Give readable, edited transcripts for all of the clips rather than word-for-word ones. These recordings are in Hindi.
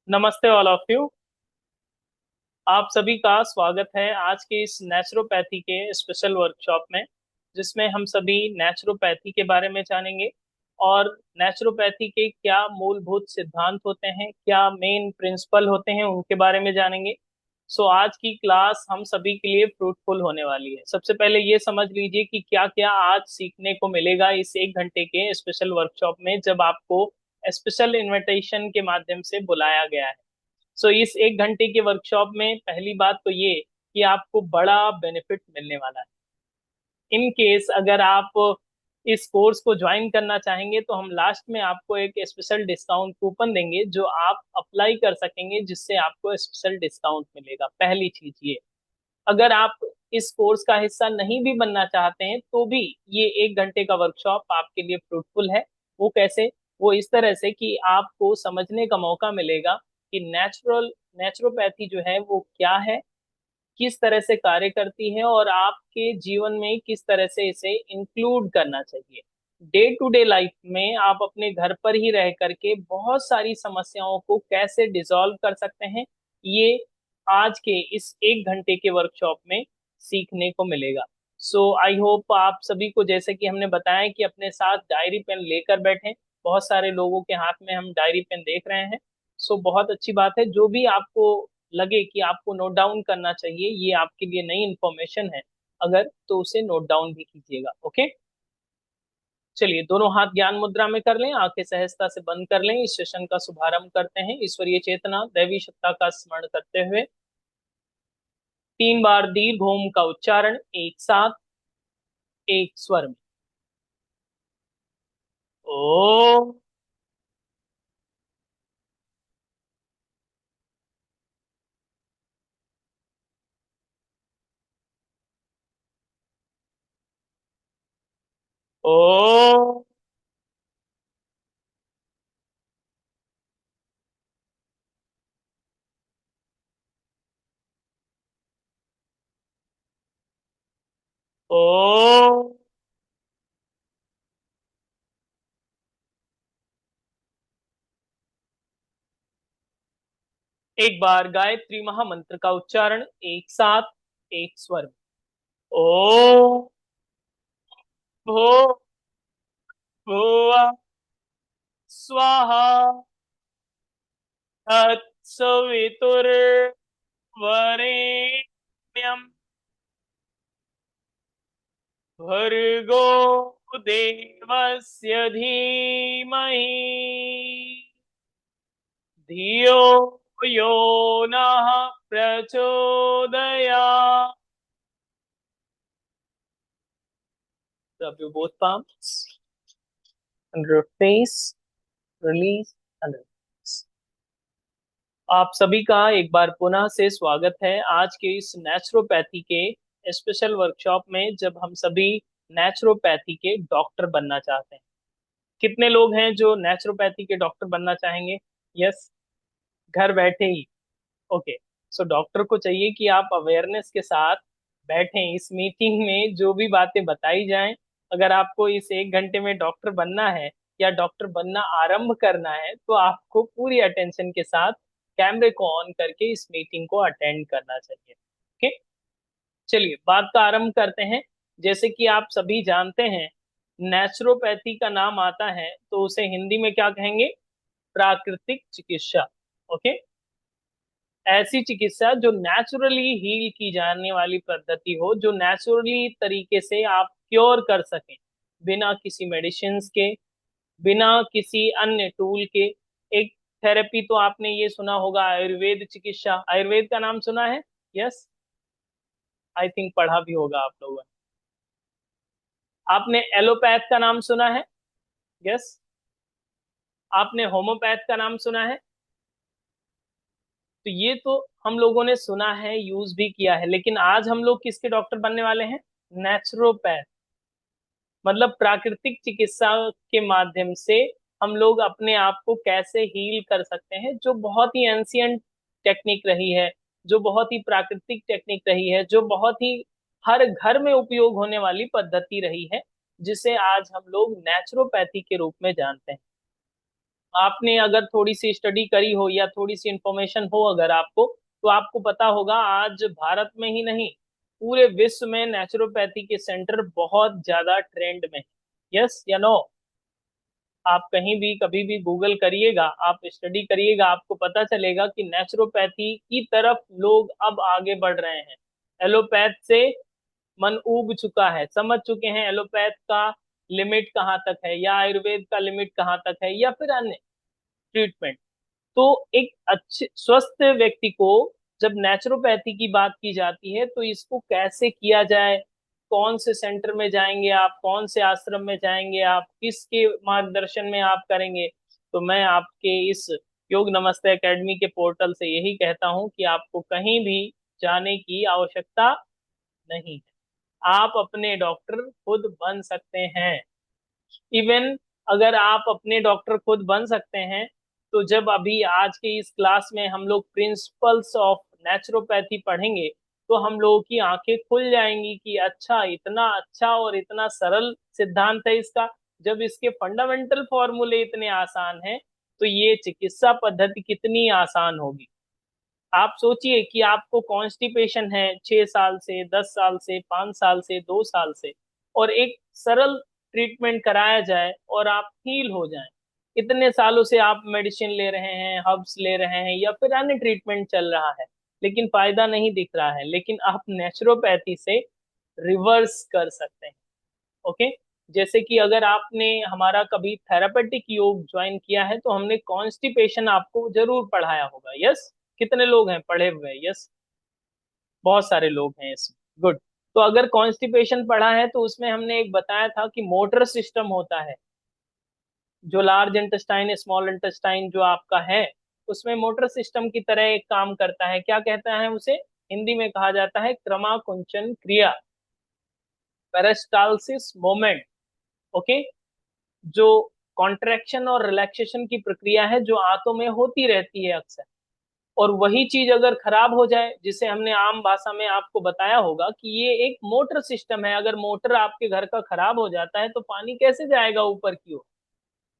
नमस्ते ऑल ऑफ यू। आप सभी का स्वागत है आज के इस नेचुरोपैथी के स्पेशल वर्कशॉप में, जिसमें हम सभी नेचुरोपैथी के बारे में जानेंगे और नेचुरोपैथी के क्या मूलभूत सिद्धांत होते हैं, क्या मेन प्रिंसिपल होते हैं, उनके बारे में जानेंगे। सो आज की क्लास हम सभी के लिए फ्रूटफुल होने वाली है। सबसे पहले ये समझ लीजिए कि क्या क्या आज सीखने को मिलेगा इस 1 घंटे के स्पेशल वर्कशॉप में, जब आपको स्पेशल इनविटेशन के माध्यम से बुलाया गया है। सो इस 1 घंटे के वर्कशॉप में पहली बात तो ये कि आपको बड़ा बेनिफिट मिलने वाला है। इन केस अगर आप इस कोर्स को ज्वाइन करना चाहेंगे तो हम लास्ट में आपको एक स्पेशल डिस्काउंट कूपन देंगे जो आप अप्लाई कर सकेंगे, जिससे आपको स्पेशल डिस्काउंट मिलेगा। पहली चीज ये, अगर आप इस कोर्स का हिस्सा नहीं भी बनना चाहते हैं तो भी ये 1 घंटे का वर्कशॉप आपके लिए फ्रूटफुल है। वो कैसे? वो इस तरह से कि आपको समझने का मौका मिलेगा कि नेचुरोपैथी जो है वो क्या है, किस तरह से कार्य करती है और आपके जीवन में किस तरह से इसे इंक्लूड करना चाहिए। डे टू डे लाइफ में आप अपने घर पर ही रह करके बहुत सारी समस्याओं को कैसे डिसॉल्व कर सकते हैं, ये आज के इस 1 घंटे के वर्कशॉप में सीखने को मिलेगा। सो आई होप आप सभी को, जैसे कि हमने बताया, कि अपने साथ डायरी पेन लेकर बैठें। बहुत सारे लोगों के हाथ में हम डायरी पेन देख रहे हैं। सो बहुत अच्छी बात है। जो भी आपको लगे कि आपको नोट डाउन करना चाहिए, ये आपके लिए नई इंफॉर्मेशन है अगर, तो उसे नोट डाउन भी कीजिएगा। ओके, चलिए दोनों हाथ ज्ञान मुद्रा में कर लें, आंखें सहजता से बंद कर लें। इस सेशन का शुभारंभ करते हैं ईश्वरीय चेतना दैवी सत्ता का स्मरण करते हुए। 3 बार दीर्घ ओम का उच्चारण एक साथ, एक स्वर में। ओ ओ ओ एक बार गायत्री महामंत्र का उच्चारण एक साथ, एक स्वर में। ओ भो भुवः स्वाहा तत्सवितुर्वरेण्यं भर्गो देवस्य धीमहि धियो यो नः प्रचोदयात्। Rub your both palms under your face, release under your face. आप सभी का एक बार पुनः से स्वागत है आज के इस नेचुरोपैथी के स्पेशल वर्कशॉप में, जब हम सभी नेचुरोपैथी के डॉक्टर बनना चाहते हैं। कितने लोग हैं जो नेचुरोपैथी के डॉक्टर बनना चाहेंगे? यस, घर बैठे ही। ओके, सो डॉक्टर को चाहिए कि आप अवेयरनेस के साथ बैठें इस मीटिंग में। जो भी बातें बताई जाएं, अगर आपको इस 1 घंटे में डॉक्टर बनना है या डॉक्टर बनना आरंभ करना है, तो आपको पूरी अटेंशन के साथ कैमरे को ऑन करके इस मीटिंग को अटेंड करना चाहिए। ओके, चलिए बात का आरंभ करते हैं। जैसे कि आप सभी जानते हैं, नेचुरोपैथी का नाम आता है तो उसे हिंदी में क्या कहेंगे? प्राकृतिक चिकित्सा। ओके, ऐसी चिकित्सा जो नेचुरली हील की जाने वाली पद्धति हो, जो नेचुरली तरीके से आप क्योर कर सकें, बिना किसी मेडिसिन के, बिना किसी अन्य टूल के। एक थेरेपी तो आपने ये सुना होगा, आयुर्वेद चिकित्सा। आयुर्वेद का नाम सुना है? यस, आई थिंक पढ़ा भी होगा आप लोगों ने। आपने एलोपैथ का नाम सुना है? यस। आपने होम्योपैथ का नाम सुना है? तो ये तो हम लोगों ने सुना है, यूज भी किया है, लेकिन आज हम लोग किसके डॉक्टर बनने वाले हैं? नेचुरोपैथ। मतलब प्राकृतिक चिकित्सा के माध्यम से हम लोग अपने आप को कैसे हील कर सकते हैं, जो बहुत ही एंशियंट टेक्निक रही है, जो बहुत ही प्राकृतिक टेक्निक रही है, जो बहुत ही हर घर में उपयोग होने वाली पद्धति रही है, जिसे आज हम लोग नेचुरोपैथी के रूप में जानते हैं। आपने अगर थोड़ी सी स्टडी करी हो या थोड़ी सी इंफॉर्मेशन हो अगर आपको, तो आपको पता होगा आज भारत में ही नहीं पूरे विश्व में नेचुरोपैथी के सेंटर बहुत ज्यादा ट्रेंड में। यस या नो? आप कहीं भी कभी भी गूगल करिएगा, आप स्टडी करिएगा, आपको पता चलेगा कि नेचुरोपैथी की तरफ लोग अब आगे बढ़ रहे हैं। एलोपैथ से मन ऊब चुका है, समझ चुके हैं एलोपैथ का लिमिट कहाँ तक है या आयुर्वेद का लिमिट कहाँ तक है या फिर अन्य ट्रीटमेंट। तो एक अच्छे स्वस्थ व्यक्ति को जब नेचुरोपैथी की बात की जाती है तो इसको कैसे किया जाए, कौन से सेंटर में जाएंगे आप, कौन से आश्रम में जाएंगे आप, किसके मार्गदर्शन में आप करेंगे, तो मैं आपके इस योग नमस्ते एकेडमी के पोर्टल से यही कहता हूं कि आपको कहीं भी जाने की आवश्यकता नहीं है। आप अपने डॉक्टर खुद बन सकते हैं। इवन अगर आप अपने डॉक्टर खुद बन सकते हैं, तो जब अभी आज के इस क्लास में हम लोग प्रिंसिपल्स ऑफ नेचुरोपैथी पढ़ेंगे, तो हम लोगों की आंखें खुल जाएंगी कि अच्छा, इतना अच्छा और इतना सरल सिद्धांत है इसका। जब इसके फंडामेंटल फॉर्मूले इतने आसान हैं, तो ये चिकित्सा पद्धति कितनी आसान होगी। आप सोचिए कि आपको कॉन्स्टिपेशन है 6 साल से, 10 साल से, 5 साल से, 2 साल से, और एक सरल ट्रीटमेंट कराया जाए और आप हील हो जाएं। इतने सालों से आप मेडिसिन ले रहे हैं, हर्ब्स ले रहे हैं या फिर अन्य ट्रीटमेंट चल रहा है, लेकिन फायदा नहीं दिख रहा है, लेकिन आप नेचुरोपैथी से रिवर्स कर सकते हैं। ओके। जैसे कि अगर आपने हमारा कभी थेरापेटिक योग ज्वाइन किया है, तो हमने कॉन्स्टिपेशन आपको जरूर पढ़ाया होगा। यस? कितने लोग हैं पढ़े हुए? यस, बहुत सारे लोग हैं इसमें। गुड। तो अगर कॉन्स्टिपेशन पढ़ा है तो उसमें हमने एक बताया था कि मोटर सिस्टम होता है, जो लार्ज इंटेस्टाइन स्मॉल इंटेस्टाइन जो आपका है, उसमें मोटर सिस्टम की तरह एक काम करता है। क्या कहता है उसे? हिंदी में कहा जाता है क्रमाकुंचन क्रिया, पेरिस्टालसिस मोमेंट। ओके। जो कॉन्ट्रैक्शन और रिलैक्सेशन की प्रक्रिया है जो आंतों में होती रहती है अक्सर, और वही चीज अगर खराब हो जाए, जिसे हमने आम भाषा में आपको बताया होगा कि ये एक मोटर सिस्टम है, अगर मोटर आपके घर का खराब हो जाता है तो पानी कैसे जाएगा ऊपर की ओर।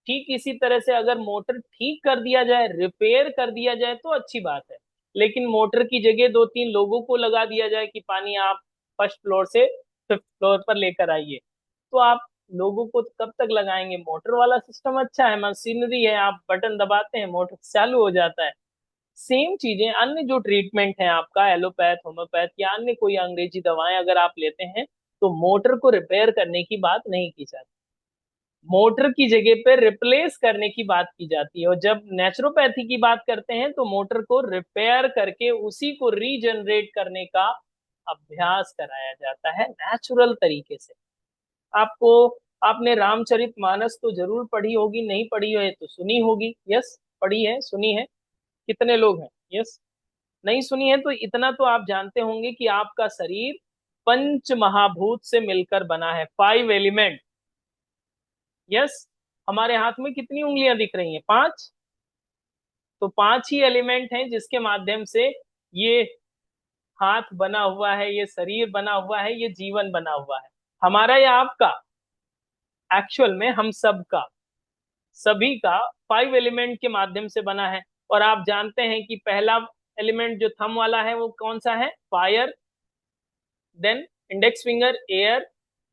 ठीक इसी तरह से अगर मोटर ठीक कर दिया जाए, रिपेयर कर दिया जाए तो अच्छी बात है, लेकिन मोटर की जगह 2-3 लोगों को लगा दिया जाए कि पानी आप फर्स्ट फ्लोर से फिफ्थ फ्लोर पर लेकर आइए, तो आप लोगों को कब तक लगाएंगे? मोटर वाला सिस्टम अच्छा है, मशीनरी है, आप बटन दबाते हैं मोटर चालू हो जाता है। सेम चीजें अन्य जो ट्रीटमेंट है आपका एलोपैथ, होम्योपैथ या अन्य कोई अंग्रेजी दवाएं अगर आप लेते हैं, तो मोटर को रिपेयर करने की बात नहीं की जाती, मोटर की जगह पे रिप्लेस करने की बात की जाती है। और जब नेचुरोपैथी की बात करते हैं तो मोटर को रिपेयर करके उसी को रीजनरेट करने का अभ्यास कराया जाता है नेचुरल तरीके से। आपको आपने रामचरितमानस तो जरूर पढ़ी होगी, नहीं पढ़ी है तो सुनी होगी। यस, पढ़ी है, सुनी है? कितने लोग हैं? यस। नहीं सुनी है तो इतना तो आप जानते होंगे कि आपका शरीर पंच महाभूत से मिलकर बना है, 5 एलिमेंट। यस। हमारे हाथ में कितनी उंगलियां दिख रही हैं? 5। तो 5 ही एलिमेंट हैं जिसके माध्यम से ये हाथ बना हुआ है, ये शरीर बना हुआ है, ये जीवन बना हुआ है, हमारा या आपका? एक्चुअल में हम सब का, सभी का 5 एलिमेंट के माध्यम से बना है। और आप जानते हैं कि पहला एलिमेंट जो थंब वाला है वो कौन सा है? Fire. Then index finger air,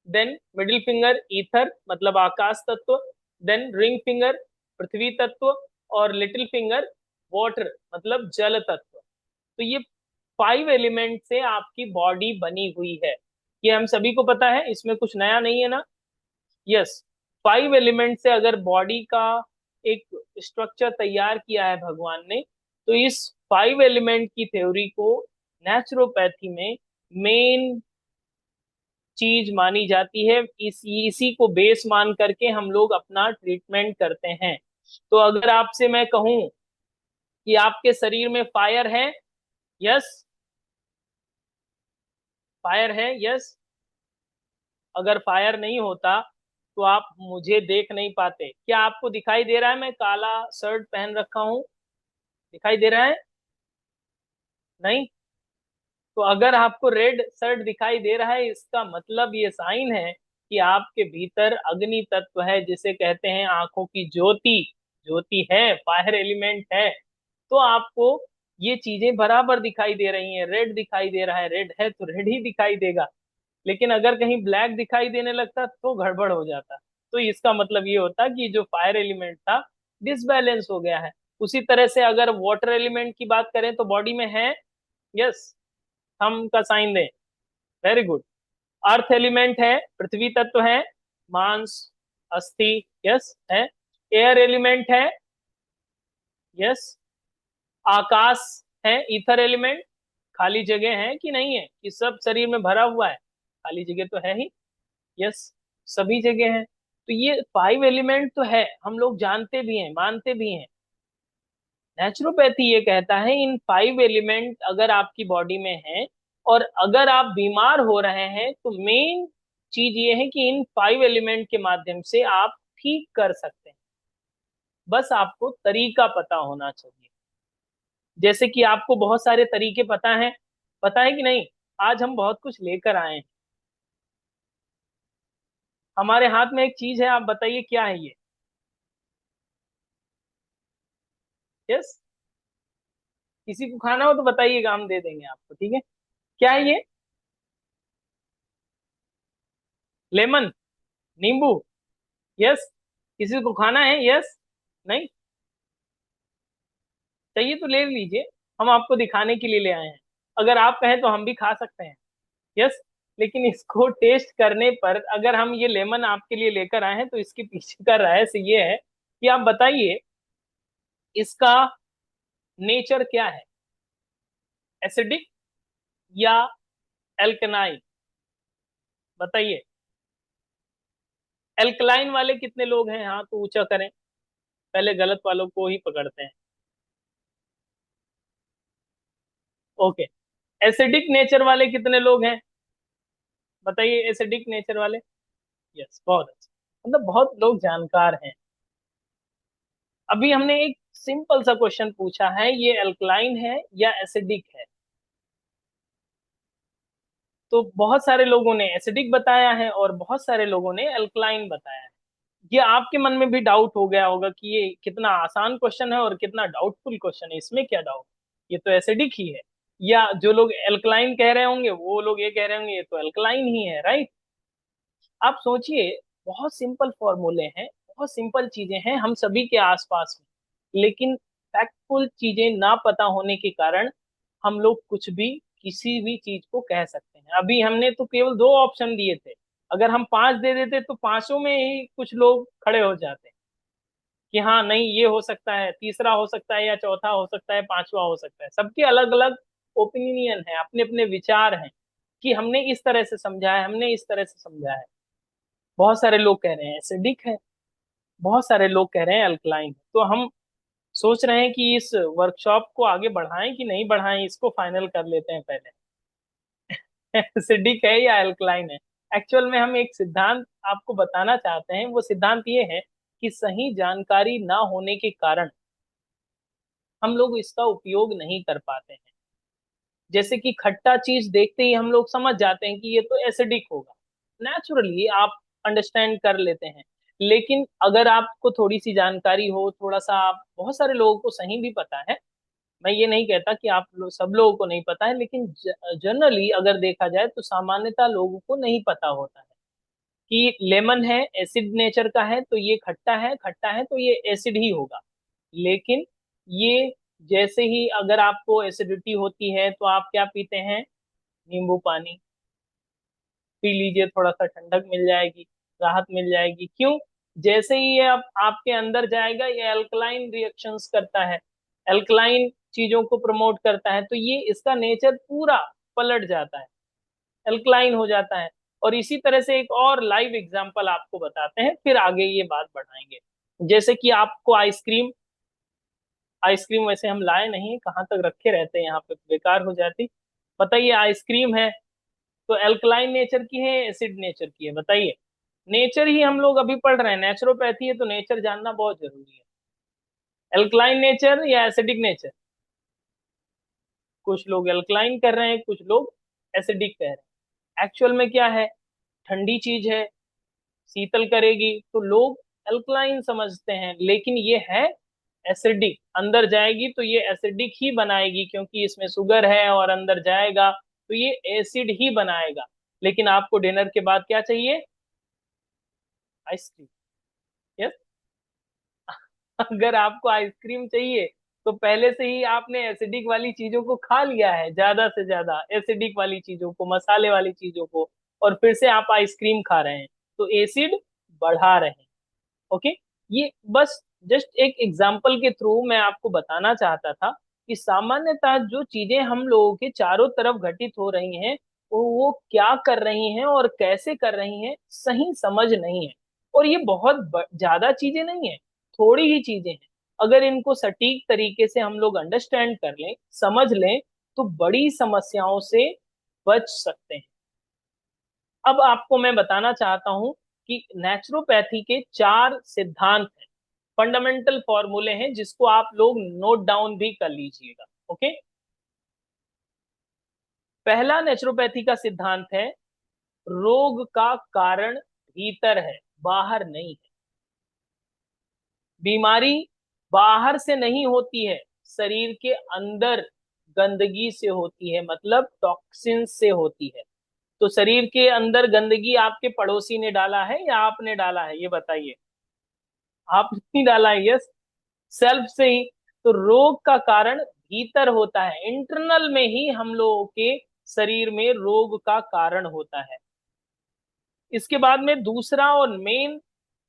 then middle finger ether मतलब आकाश तत्व, देन रिंग फिंगर पृथ्वी तत्व, और लिटिल फिंगर वाटर मतलब जल तत्व। तो ये 5 एलिमेंट से आपकी बॉडी बनी हुई है, ये हम सभी को पता है, इसमें कुछ नया नहीं है ना? यस। 5 एलिमेंट से अगर बॉडी का एक स्ट्रक्चर तैयार किया है भगवान ने, तो इस 5 एलिमेंट की थ्योरी को नेचुरोपैथी में मेन चीज मानी जाती है। इसी को बेस मान करके हम लोग अपना ट्रीटमेंट करते हैं। तो अगर आपसे मैं कहूं कि आपके शरीर में फायर है, यस, फायर है, यस, अगर फायर नहीं होता तो आप मुझे देख नहीं पाते। क्या आपको दिखाई दे रहा है मैं काला शर्ट पहन रखा हूं? दिखाई दे रहा है? नहीं? तो अगर आपको रेड शर्ट दिखाई दे रहा है, इसका मतलब ये साइन है कि आपके भीतर अग्नि तत्व है, जिसे कहते हैं आंखों की ज्योति। ज्योति है, फायर एलिमेंट है, तो आपको ये चीजें बराबर दिखाई दे रही हैं। रेड दिखाई दे रहा है, रेड है तो रेड ही दिखाई देगा। लेकिन अगर कहीं ब्लैक दिखाई देने लगता तो गड़बड़ हो जाता। तो इसका मतलब ये होता कि जो फायर एलिमेंट था डिसबैलेंस हो गया है। उसी तरह से अगर वाटर एलिमेंट की बात करें तो बॉडी में है, यस, थंब का साइन दें, वेरी गुड। अर्थ एलिमेंट है, पृथ्वी तत्व है, मांस, अस्थि, यस है। एयर एलिमेंट है, यस। आकाश है, ईथर एलिमेंट। खाली जगह है कि नहीं है, कि सब शरीर में भरा हुआ है? खाली जगह तो है ही, यस, सभी जगह है। तो ये 5 एलिमेंट तो है, हम लोग जानते भी हैं, मानते भी हैं। नेचुरोपैथी ये कहता है इन 5 एलिमेंट अगर आपकी बॉडी में है और अगर आप बीमार हो रहे हैं तो मेन चीज ये है कि इन 5 एलिमेंट के माध्यम से आप ठीक कर सकते हैं। बस आपको तरीका पता होना चाहिए। जैसे कि आपको बहुत सारे तरीके पता है कि नहीं? आज हम बहुत कुछ लेकर आए हैं। हमारे हाथ में एक चीज है, आप बताइए क्या है ये? यस, किसी को खाना हो तो बताइएगा, हम दे देंगे आपको, ठीक है? क्या है ये? लेमन, नींबू, यस। किसी को खाना है? यस, नहीं चाहिए तो ले लीजिए, हम आपको दिखाने के लिए ले आए हैं। अगर आप कहें तो हम भी खा सकते हैं, यस। लेकिन इसको टेस्ट करने पर अगर हम ये लेमन आपके लिए लेकर आए हैं तो इसके पीछे का रहस्य ये है कि आप बताइए इसका नेचर क्या है, एसिडिक या एल्कनाइन? बताइए। एल्कलाइन वाले कितने लोग हैं, हाँ तो ऊंचा करें। पहले गलत वालों को ही पकड़ते हैं। ओके। एसिडिक नेचर वाले कितने लोग हैं? बताइए, एसिडिक नेचर वाले। यस, बहुत अच्छा, मतलब बहुत लोग जानकार हैं। अभी हमने एक सिंपल सा क्वेश्चन पूछा है, ये अल्कलाइन है या एसिडिक है? तो बहुत सारे लोगों ने एसिडिक बताया है और बहुत सारे लोगों ने अल्कलाइन बताया है। ये आपके मन में भी डाउट हो गया होगा कि ये कितना आसान क्वेश्चन है और कितना डाउटफुल क्वेश्चन है, इसमें क्या डाउट, ये तो एसिडिक ही है। या जो लोग एल्कलाइन कह रहे होंगे वो लोग ये कह रहे होंगे ये तो अल्कलाइन ही है, राइट? आप सोचिए, बहुत सिंपल फॉर्मूले हैं, बहुत सिंपल चीजें हैं हम सभी के आसपास में, लेकिन फैक्टफुल चीजें ना पता होने के कारण हम लोग कुछ भी किसी भी चीज को कह सकते हैं। अभी हमने तो केवल 2 ऑप्शन दिए थे, अगर हम 5 दे देते तो पांचों में ही कुछ लोग खड़े हो जाते कि हाँ नहीं ये हो सकता है, तीसरा हो सकता है, या चौथा हो सकता है, पांचवा हो सकता है। सबके अलग अलग ओपिनियन है, अपने अपने विचार हैं कि हमने इस तरह से समझा है, हमने इस तरह से समझा है। बहुत सारे लोग कह रहे हैं एसिडिक है, बहुत सारे लोग कह रहे हैं अल्कलाइन। तो हम सोच रहे हैं कि इस वर्कशॉप को आगे बढ़ाएं कि नहीं बढ़ाएं, इसको फाइनल कर लेते हैं पहले। एसिडिक है या अल्कलाइन है? एक्चुअल में हम एक सिद्धांत आपको बताना चाहते हैं, वो सिद्धांत ये है कि सही जानकारी ना होने के कारण हम लोग इसका उपयोग नहीं कर पाते हैं। जैसे कि खट्टा चीज देखते ही हम लोग समझ जाते हैं कि ये तो एसिडिक होगा, नेचुरली आप अंडरस्टैंड कर लेते हैं। लेकिन अगर आपको थोड़ी सी जानकारी हो, थोड़ा सा, आप, बहुत सारे लोगों को सही भी पता है, मैं ये नहीं कहता कि सब लोगों को नहीं पता है, लेकिन जनरली अगर देखा जाए तो सामान्यतः लोगों को नहीं पता होता है कि लेमन है, एसिड नेचर का है तो ये खट्टा है, खट्टा है तो ये एसिड ही होगा। लेकिन ये, जैसे ही अगर आपको एसिडिटी होती है तो आप क्या पीते हैं? नींबू पानी पी लीजिए, थोड़ा सा ठंडक मिल जाएगी, राहत मिल जाएगी। क्यों? जैसे ही ये अब आपके अंदर जाएगा ये अल्कलाइन रिएक्शंस करता है, अल्कलाइन चीजों को प्रमोट करता है, तो ये इसका नेचर पूरा पलट जाता है, अल्कलाइन हो जाता है। और इसी तरह से एक और लाइव एग्जांपल आपको बताते हैं, फिर आगे ये बात बढ़ाएंगे। जैसे कि आपको आइसक्रीम, आइसक्रीम वैसे हम लाए नहीं, कहाँ तक रखे रहते हैं यहाँ पे, बेकार हो जाती। बताइए, आइसक्रीम है तो एल्कलाइन नेचर की है, एसिड नेचर की है? बताइए। नेचर ही हम लोग अभी पढ़ रहे हैं, नेचुरोपैथी है तो नेचर जानना बहुत जरूरी है। एल्कलाइन नेचर या एसिडिक नेचर? कुछ लोग एल्कलाइन कर रहे हैं, कुछ लोग एसिडिक कह रहे हैं। एक्चुअल में क्या है? ठंडी चीज है, शीतल करेगी तो लोग एल्कलाइन समझते हैं, लेकिन ये है एसिडिक। अंदर जाएगी तो ये एसिडिक ही बनाएगी, क्योंकि इसमें शुगर है, और अंदर जाएगा तो ये एसिड ही बनाएगा। लेकिन आपको डिनर के बाद क्या चाहिए? आइसक्रीम। यस। अगर आपको आइसक्रीम चाहिए तो पहले से ही आपने एसिडिक वाली चीजों को खा लिया है, ज्यादा से ज्यादा एसिडिक वाली चीजों को, मसाले वाली चीजों को, और फिर से आप आइसक्रीम खा रहे हैं, तो एसिड बढ़ा रहे हैं। ओके। ये बस जस्ट एक एग्जाम्पल के थ्रू मैं आपको बताना चाहता था कि सामान्यतः जो चीजें हम लोगों के चारों तरफ घटित हो रही हैं, वो क्या कर रही हैं और कैसे कर रही हैं, सही समझ नहीं है। और ये बहुत ज्यादा चीजें नहीं है, थोड़ी ही चीजें हैं। अगर इनको सटीक तरीके से हम लोग अंडरस्टैंड कर लें, समझ लें, तो बड़ी समस्याओं से बच सकते हैं। अब आपको मैं बताना चाहता हूं कि नेचुरोपैथी के 4 सिद्धांत हैं, फंडामेंटल फॉर्मूले हैं, जिसको आप लोग नोट डाउन भी कर लीजिएगा। ओके। पहला नेचुरोपैथी का सिद्धांत है, रोग का कारण भीतर है, बाहर नहीं है। बीमारी बाहर से नहीं होती है, शरीर के अंदर गंदगी से होती है, मतलब टॉक्सिन से होती है। तो शरीर के अंदर गंदगी आपके पड़ोसी ने डाला है या आपने डाला है, ये बताइए। आपने ही डाला है, यस, सेल्फ से ही। तो रोग का कारण भीतर होता है, इंटरनल में ही हम लोगों के शरीर में रोग का कारण होता है। इसके बाद में दूसरा और मेन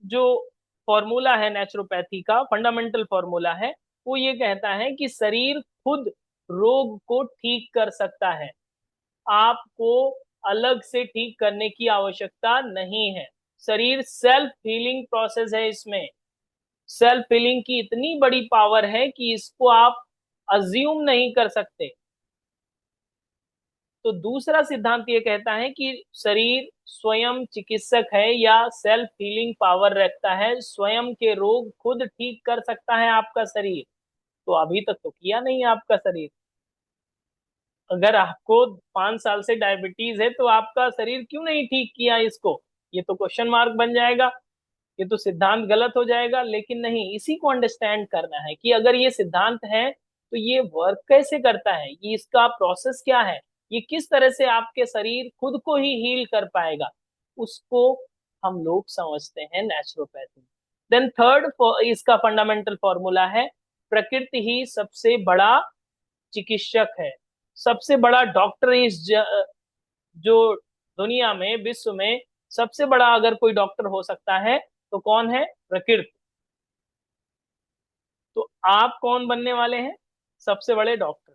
जो फॉर्मूला है नेचुरोपैथी का, फंडामेंटल फॉर्मूला है, वो ये कहता है कि शरीर खुद रोग को ठीक कर सकता है, आपको अलग से ठीक करने की आवश्यकता नहीं है। शरीर सेल्फ हीलिंग प्रोसेस है, इसमें सेल्फ हीलिंग की इतनी बड़ी पावर है कि इसको आप अज्यूम नहीं कर सकते। तो दूसरा सिद्धांत ये कहता है कि शरीर स्वयं चिकित्सक है, या सेल्फ हीलिंग पावर रखता है, स्वयं के रोग खुद ठीक कर सकता है आपका शरीर। तो अभी तक तो किया नहीं आपका शरीर। अगर आपको 5 साल से डायबिटीज है तो आपका शरीर क्यों नहीं ठीक किया इसको? ये तो क्वेश्चन मार्क बन जाएगा, ये तो सिद्धांत गलत हो जाएगा। लेकिन नहीं, इसी को अंडरस्टैंड करना है कि अगर ये सिद्धांत है तो ये वर्क कैसे करता है, ये इसका प्रोसेस क्या है, ये किस तरह से आपके शरीर खुद को ही हील कर पाएगा, उसको हम लोग समझते हैं नेचुरोपैथी। देन थर्ड इसका फंडामेंटल फॉर्मूला है, प्रकृति ही सबसे बड़ा चिकित्सक है, सबसे बड़ा डॉक्टर जो दुनिया में, विश्व में सबसे बड़ा अगर कोई डॉक्टर हो सकता है तो कौन है? प्रकृति। तो आप कौन बनने वाले हैं? सबसे बड़े डॉक्टर,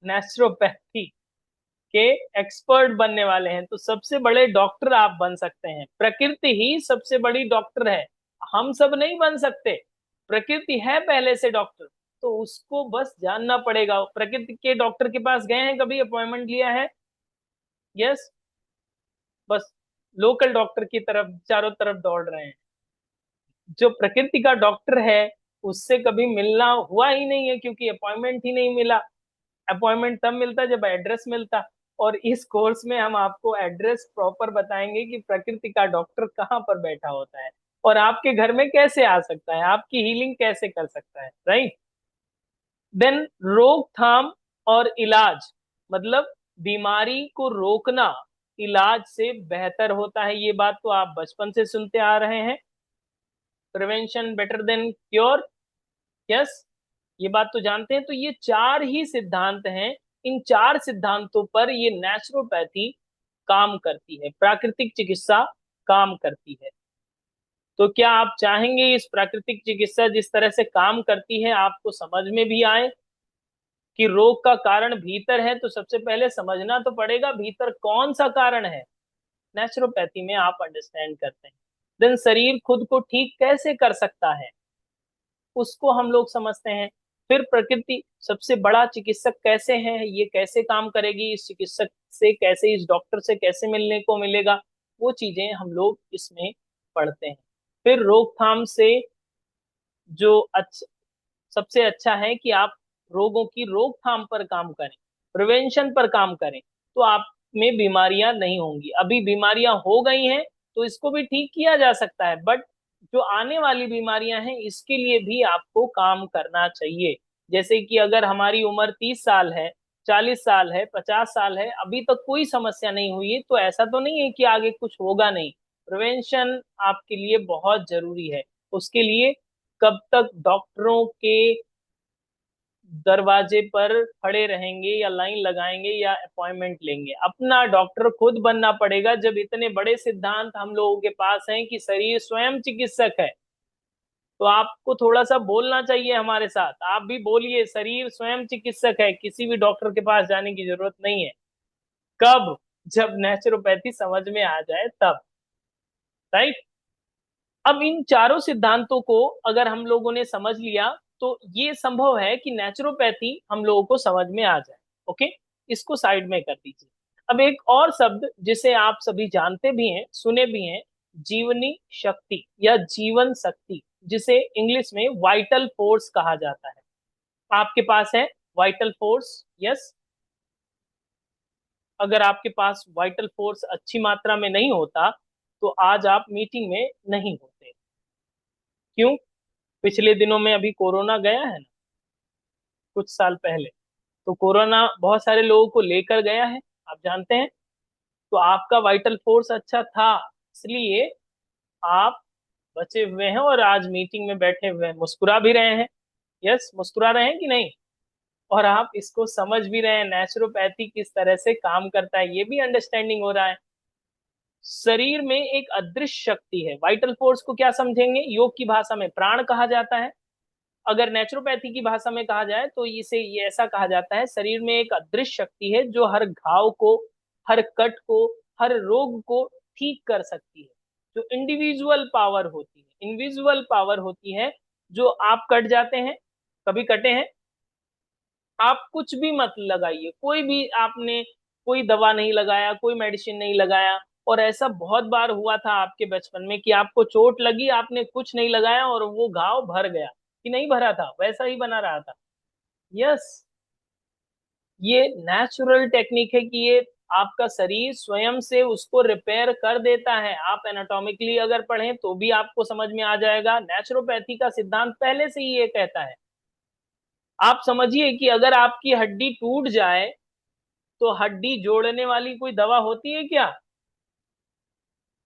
नेचुरोपैथी के एक्सपर्ट बनने वाले हैं। तो सबसे बड़े डॉक्टर आप बन सकते हैं, प्रकृति ही सबसे बड़ी डॉक्टर है, हम सब नहीं बन सकते। प्रकृति है पहले से डॉक्टर, तो उसको बस जानना पड़ेगा। प्रकृति के डॉक्टर के पास गए हैं कभी, अपॉइंटमेंट लिया है? यस। बस लोकल डॉक्टर की तरफ चारों तरफ दौड़ रहे हैं। जो प्रकृति का डॉक्टर है उससे कभी मिलना हुआ ही नहीं है, क्योंकि अपॉइंटमेंट ही नहीं मिला। अपॉइंटमेंट तब मिलता जब एड्रेस मिलता। और इस कोर्स में हम आपको एड्रेस प्रॉपर बताएंगे कि प्रकृति का डॉक्टर कहाँ पर बैठा होता है, और आपके घर में कैसे आ सकता है, आपकी हीलिंग कैसे कर सकता है, राइट। देन रोकथाम और इलाज, मतलब बीमारी को रोकना इलाज से बेहतर होता है। ये बात तो आप बचपन से सुनते आ रहे हैं, prevention better than cure. Yes, ये बात तो जानते हैं। तो ये 4 ही सिद्धांत हैं, इन 4 सिद्धांतों पर ये नेचुरोपैथी काम करती है, प्राकृतिक चिकित्सा काम करती है। तो क्या आप चाहेंगे इस प्राकृतिक चिकित्सा जिस तरह से काम करती है आपको समझ में भी आए कि रोग का कारण भीतर है? तो सबसे पहले समझना तो पड़ेगा भीतर कौन सा कारण है। नेचुरोपैथी में आप अंडरस्टैंड करते हैं। देन शरीर खुद को ठीक कैसे कर सकता है, उसको हम लोग समझते हैं। फिर प्रकृति सबसे बड़ा चिकित्सक कैसे है, ये कैसे काम करेगी, इस चिकित्सक से कैसे, इस डॉक्टर से कैसे मिलने को मिलेगा, वो चीजें हम लोग इसमें पढ़ते हैं। फिर रोकथाम से जो सबसे अच्छा है कि आप रोगों की रोकथाम पर काम करें, प्रिवेंशन पर काम करें, तो आप में बीमारियां नहीं होंगी। अभी बीमारियां हो गई हैं तो इसको भी ठीक किया जा सकता है, बट जो आने वाली बीमारियां हैं इसके लिए भी आपको काम करना चाहिए। जैसे कि अगर हमारी उम्र 30 साल है, 40 साल है, 50 साल है, अभी तक कोई समस्या नहीं हुई है, तो ऐसा तो नहीं है कि आगे कुछ होगा नहीं। प्रिवेंशन आपके लिए बहुत जरूरी है। उसके लिए कब तक डॉक्टरों के दरवाजे पर खड़े रहेंगे या लाइन लगाएंगे या अपॉइंटमेंट लेंगे? अपना डॉक्टर खुद बनना पड़ेगा। जब इतने बड़े सिद्धांत हम लोगों के पास हैं कि शरीर स्वयं चिकित्सक है, तो आपको थोड़ा सा बोलना चाहिए हमारे साथ। आप भी बोलिए, शरीर स्वयं चिकित्सक है, किसी भी डॉक्टर के पास जाने की जरूरत नहीं है। कब? जब नेचुरोपैथी समझ में आ जाए तब। राइट। अब इन चारों सिद्धांतों को अगर हम लोगों ने समझ लिया तो ये संभव है कि नेचुरोपैथी हम लोगों को समझ में आ जाए। ओके, इसको साइड में कर दीजिए। अब एक और शब्द जिसे आप सभी जानते भी हैं, सुने भी हैं, जीवनी शक्ति या जीवन शक्ति, जिसे इंग्लिश में वाइटल फोर्स कहा जाता है। आपके पास है वाइटल फोर्स? यस। अगर आपके पास वाइटल फोर्स अच्छी मात्रा में नहीं होता तो आज आप मीटिंग में नहीं होते। क्यों? पिछले दिनों में अभी कोरोना गया है ना, कुछ साल पहले, तो कोरोना बहुत सारे लोगों को लेकर गया है, आप जानते हैं। तो आपका वाइटल फोर्स अच्छा था, इसलिए आप बचे हुए हैं और आज मीटिंग में बैठे हुए हैं, मुस्कुरा भी रहे हैं। यस, मुस्कुरा रहे हैं कि नहीं? और आप इसको समझ भी रहे हैं, नेचुरोपैथी किस तरह से काम करता है ये भी अंडरस्टैंडिंग हो रहा है। शरीर में एक अदृश्य शक्ति है। वाइटल फोर्स को क्या समझेंगे? योग की भाषा में प्राण कहा जाता है। अगर नेचुरोपैथी की भाषा में कहा जाए तो इसे ये ऐसा कहा जाता है, शरीर में एक अदृश्य शक्ति है जो हर घाव को, हर कट को, हर रोग को ठीक कर सकती है। जो इंडिविजुअल पावर होती है, इनविजुअल पावर होती है। जो आप कट जाते हैं, कभी कटे हैं? आप कुछ भी मत लगाइए, कोई भी आपने कोई दवा नहीं लगाया, कोई मेडिसिन नहीं लगाया, और ऐसा बहुत बार हुआ था आपके बचपन में कि आपको चोट लगी, आपने कुछ नहीं लगाया और वो घाव भर गया, कि नहीं भरा था, वैसा ही बना रहा था। यस, ये नेचुरल टेक्निक है कि ये आपका शरीर स्वयं से उसको रिपेयर कर देता है। आप एनाटॉमिकली अगर पढ़ें तो भी आपको समझ में आ जाएगा। नेचुरोपैथी का सिद्धांत पहले से ही ये कहता है। आप समझिए कि अगर आपकी हड्डी टूट जाए तो हड्डी जोड़ने वाली कोई दवा होती है क्या?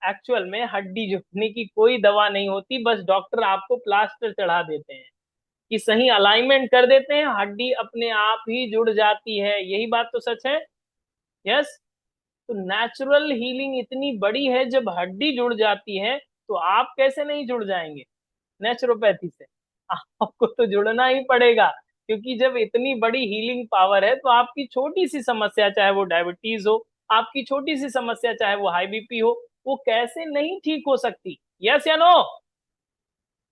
एक्चुअल में हड्डी जोड़ने की कोई दवा नहीं होती, बस डॉक्टर आपको प्लास्टर चढ़ा देते हैं कि सही अलाइनमेंट कर देते हैं, हड्डी अपने आप ही जुड़ जाती है। यही बात तो सच है। यस। तो नेचुरल हीलिंग इतनी बड़ी है, जब हड्डी जुड़ जाती है तो आप कैसे नहीं जुड़ जाएंगे नेचुरोपैथी से? आपको तो जुड़ना ही पड़ेगा, क्योंकि जब इतनी बड़ी हीलिंग पावर है तो आपकी छोटी सी समस्या, चाहे वो डायबिटीज हो, आपकी छोटी सी समस्या चाहे वो हाई बीपी हो, वो कैसे नहीं ठीक हो सकती? यस या नो?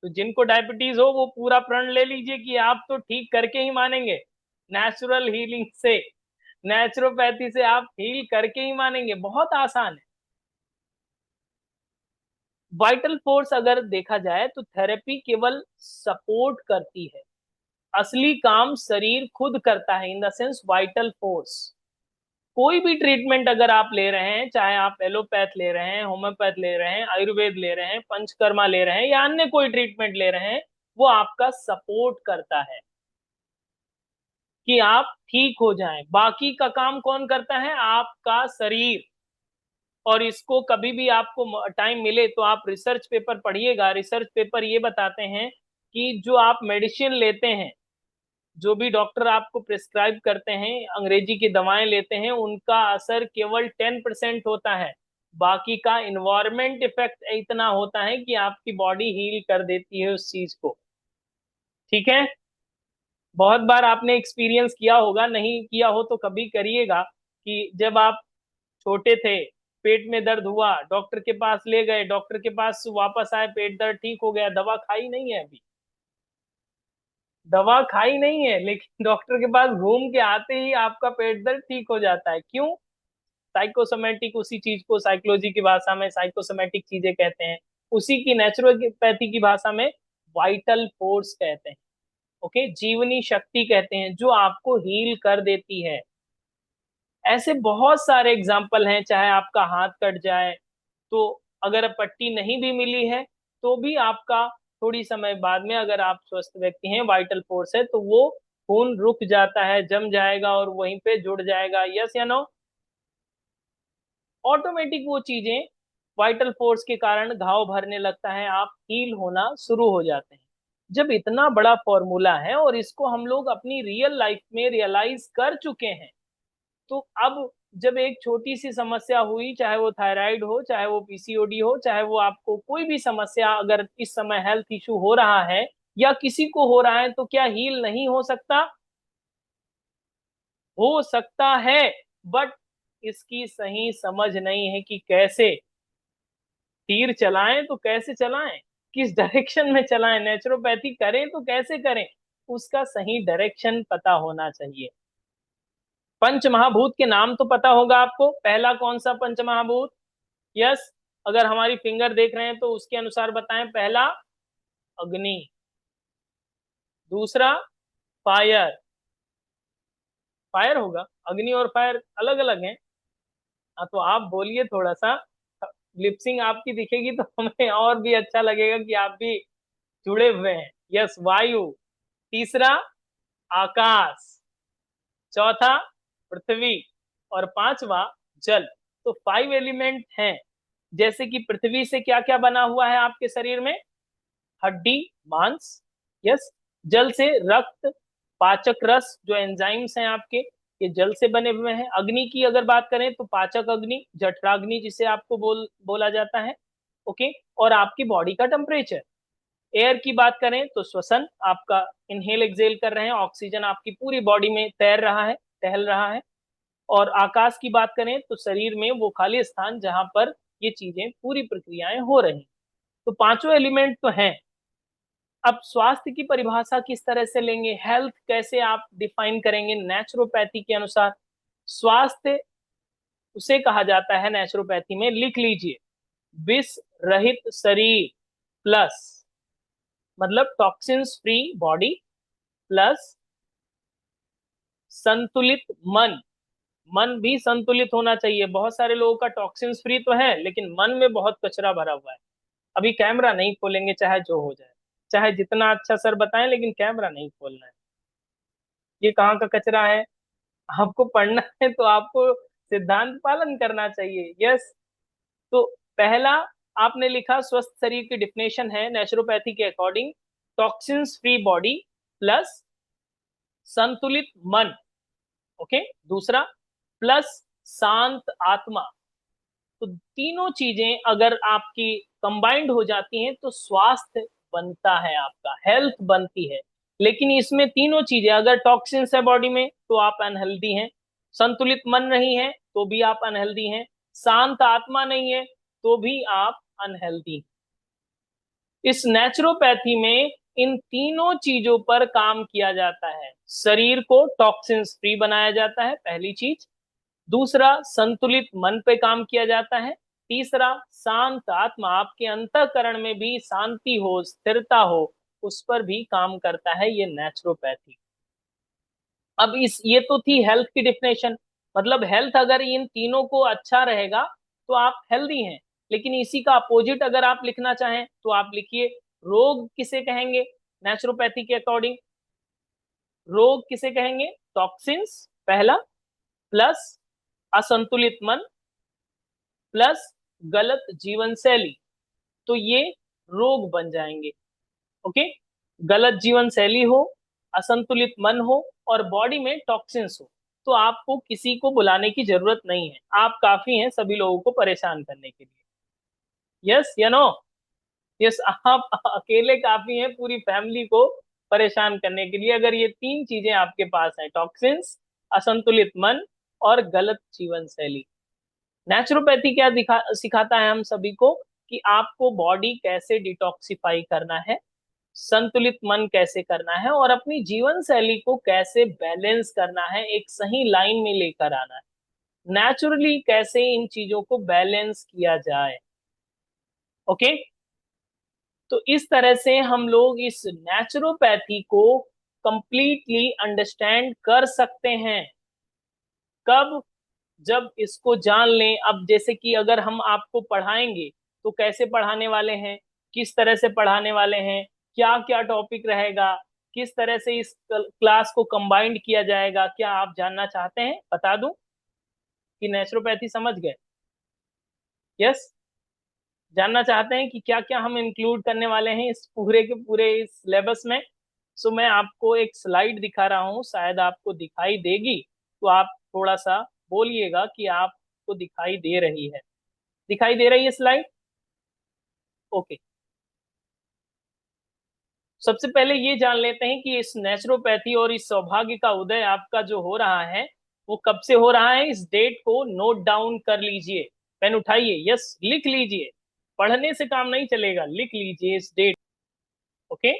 तो जिनको डायबिटीज हो वो पूरा प्रण ले लीजिए कि आप तो ठीक करके ही मानेंगे। नेचुरल हीलिंग से, नेचुरोपैथी से आप हील करके ही मानेंगे। बहुत आसान है। वाइटल फोर्स अगर देखा जाए तो थेरेपी केवल सपोर्ट करती है, असली काम शरीर खुद करता है। In the sense vital force, कोई भी ट्रीटमेंट अगर आप ले रहे हैं, चाहे आप एलोपैथ ले रहे हैं, होम्योपैथ ले रहे हैं, आयुर्वेद ले रहे हैं, पंचकर्मा ले रहे हैं या अन्य कोई ट्रीटमेंट ले रहे हैं, वो आपका सपोर्ट करता है कि आप ठीक हो जाएं। बाकी का काम कौन करता है? आपका शरीर। और इसको कभी भी आपको टाइम मिले तो आप रिसर्च पेपर पढ़िएगा। रिसर्च पेपर ये बताते हैं कि जो आप मेडिसिन लेते हैं, जो भी डॉक्टर आपको प्रिस्क्राइब करते हैं, अंग्रेजी की दवाएं लेते हैं, उनका असर केवल 10% होता है। बाकी का इन्वायरमेंट इफेक्ट इतना होता है कि आपकी बॉडी हील कर देती है उस चीज को। ठीक है? बहुत बार आपने एक्सपीरियंस किया होगा, नहीं किया हो तो कभी करिएगा, कि जब आप छोटे थे, पेट में दर्द हुआ, डॉक्टर के पास ले गए, डॉक्टर के पास वापस आए, पेट दर्द ठीक हो गया, दवा खाई नहीं है अभी, दवा खाई नहीं है, लेकिन डॉक्टर के पास घूम के आते ही आपका पेट दर्द ठीक हो जाता है। क्यों? साइकोसोमेटिक, उसी चीज को साइकोलॉजी की भाषा में साइकोसोमेटिक चीजें कहते हैं, उसी की नेचुरोपैथी की भाषा में वाइटल फोर्स कहते हैं। ओके, जीवनी शक्ति कहते हैं, जो आपको हील कर देती है। ऐसे बहुत सारे एग्जाम्पल हैं। चाहे आपका हाथ कट जाए तो अगर पट्टी नहीं भी मिली है तो भी आपका थोड़ी समय बाद में, अगर आप स्वस्थ व्यक्ति हैं, वाइटल फोर्स है, तो वो खून रुक जाता है, जम जाएगा और वहीं पे जुड़ जाएगा। यस या नो? ऑटोमेटिक वो चीजें वाइटल फोर्स के कारण घाव भरने लगता है, आप हील होना शुरू हो जाते हैं। जब इतना बड़ा फॉर्मूला है और इसको हम लोग अपनी रियल लाइफ में रियलाइज कर चुके हैं, तो अब जब एक छोटी सी समस्या हुई, चाहे वो थायराइड हो, चाहे वो पीसीओडी हो, चाहे वो आपको कोई भी समस्या अगर इस समय हेल्थ इशू हो रहा है या किसी को हो रहा है, तो क्या हील नहीं हो सकता? हो सकता है, बट इसकी सही समझ नहीं है कि कैसे तीर चलाएं तो कैसे चलाएं, किस डायरेक्शन में चलाएं, नेचुरोपैथी करें तो कैसे करें, उसका सही डायरेक्शन पता होना चाहिए। पंच महाभूत के नाम तो पता होगा आपको। पहला कौन सा पंच महाभूत? यस, अगर हमारी फिंगर देख रहे हैं तो उसके अनुसार बताएं। पहला अग्नि, दूसरा फायर। फायर होगा, अग्नि और फायर अलग अलग हैं। हाँ, तो आप बोलिए थोड़ा सा, लिपसिंग आपकी दिखेगी तो हमें और भी अच्छा लगेगा कि आप भी जुड़े हुए हैं। यस, वायु। तीसरा आकाश। चौथा पृथ्वी। और पांचवा जल। तो 5 एलिमेंट हैं। जैसे कि पृथ्वी से क्या क्या बना हुआ है आपके शरीर में? हड्डी, मांस। यस। जल से रक्त, पाचक रस, जो एंजाइम्स हैं आपके, ये जल से बने हुए हैं। अग्नि की अगर बात करें तो पाचक अग्नि, जठराग्नि जिसे आपको बोला जाता है। ओके। और आपकी बॉडी का टेम्परेचर। एयर की बात करें तो श्वसन, आपका इनहेल एक्सेल कर रहे हैं, ऑक्सीजन आपकी पूरी बॉडी में तैर रहा है, टहल रहा है। और आकाश की बात करें तो शरीर में वो खाली स्थान जहां पर ये चीजें, पूरी प्रक्रियाएं हो रही। तो पांचों एलिमेंट तो हैं। अब स्वास्थ्य की परिभाषा किस तरह से लेंगे, हेल्थ कैसे आप डिफाइन करेंगे नेचुरोपैथी के अनुसार? स्वास्थ्य उसे कहा जाता है नेचुरोपैथी में, लिख लीजिए, विष रहित शरीर प्लस, मतलब टॉक्सिन्स फ्री बॉडी, प्लस संतुलित मन। मन भी संतुलित होना चाहिए। बहुत सारे लोगों का टॉक्सिन्स फ्री तो है, लेकिन मन में बहुत कचरा भरा हुआ है। अभी कैमरा नहीं खोलेंगे, चाहे जो हो जाए, चाहे जितना अच्छा सर बताएं, लेकिन कैमरा नहीं खोलना है। ये कहाँ का कचरा है? आपको पढ़ना है तो आपको सिद्धांत पालन करना चाहिए। यस। तो पहला आपने लिखा, स्वस्थ शरीर की डिफिनेशन है नेचुरोपैथी के according, toxins free body plus संतुलित मन। ओके। दूसरा, प्लस शांत आत्मा। तो तीनों चीजें अगर आपकी कंबाइंड हो जाती हैं तो स्वास्थ्य बनता है, आपका हेल्थ बनती है। लेकिन इसमें तीनों चीजें, अगर टॉक्सिन्स है बॉडी में तो आप अनहेल्दी हैं, संतुलित मन नहीं है तो भी आप अनहेल्दी हैं, शांत आत्मा नहीं है तो भी आप अनहेल्दी। इस नेचुरोपैथी में इन तीनों चीजों पर काम किया जाता है। शरीर को टॉक्सिन्स फ्री बनाया जाता है, पहली चीज। दूसरा, संतुलित मन पे काम किया जाता है। तीसरा, शांत आत्मा, आपके अंतःकरण में भी शांति हो, स्थिरता हो, उस पर भी काम करता है ये नेचुरोपैथी। अब इस ये तो थी हेल्थ की डिफिनेशन। मतलब हेल्थ, अगर इन तीनों को अच्छा रहेगा तो आप हेल्दी हैं। लेकिन इसी का अपोजिट अगर आप लिखना चाहें तो आप लिखिए, रोग किसे कहेंगे नेचुरोपैथी के अकॉर्डिंग? रोग किसे कहेंगे? टॉक्सिन्स पहला, प्लस असंतुलित मन, प्लस गलत जीवन शैली। तो ये रोग बन जाएंगे। ओके। गलत जीवन शैली हो, असंतुलित मन हो और बॉडी में टॉक्सिन्स हो, तो आपको किसी को बुलाने की जरूरत नहीं है, आप काफी हैं सभी लोगों को परेशान करने के लिए। यस या नो? यस, आप अकेले काफी हैं पूरी फैमिली को परेशान करने के लिए, अगर ये तीन चीजें आपके पास हैं, टॉक्सिन्स, असंतुलित मन और गलत जीवन शैली। नेचुरोपैथी क्या सिखाता है हम सभी को? कि आपको बॉडी कैसे डिटॉक्सिफाई करना है, संतुलित मन कैसे करना है और अपनी जीवन शैली को कैसे बैलेंस करना है, एक सही लाइन में लेकर आना है। नेचुरली कैसे इन चीजों को बैलेंस किया जाए। ओके। तो इस तरह से हम लोग इस नेचुरोपैथी को कंप्लीटली अंडरस्टैंड कर सकते हैं। कब? जब इसको जान लें। अब जैसे कि अगर हम आपको पढ़ाएंगे तो कैसे पढ़ाने वाले हैं? किस तरह से पढ़ाने वाले हैं, क्या क्या टॉपिक रहेगा, किस तरह से इस क्लास को कंबाइंड किया जाएगा, क्या आप जानना चाहते हैं? बता दूं कि नेचुरोपैथी समझ गए? यस, जानना चाहते हैं कि क्या क्या हम इंक्लूड करने वाले हैं इस पूरे के पूरे इस सिलेबस में? सो मैं आपको एक स्लाइड दिखा रहा हूँ, शायद आपको दिखाई देगी, तो आप थोड़ा सा बोलिएगा कि आपको दिखाई दे रही है। दिखाई दे रही है स्लाइड? ओके। सबसे पहले ये जान लेते हैं कि इस नेचुरोपैथी और इस सौभाग्य का उदय आपका जो हो रहा है वो कब से हो रहा है। इस डेट को नोट डाउन कर लीजिए, पेन उठाइए, यस लिख लीजिए। पढ़ने से काम नहीं चलेगा, लिख लीजिए इस डेट। ओके।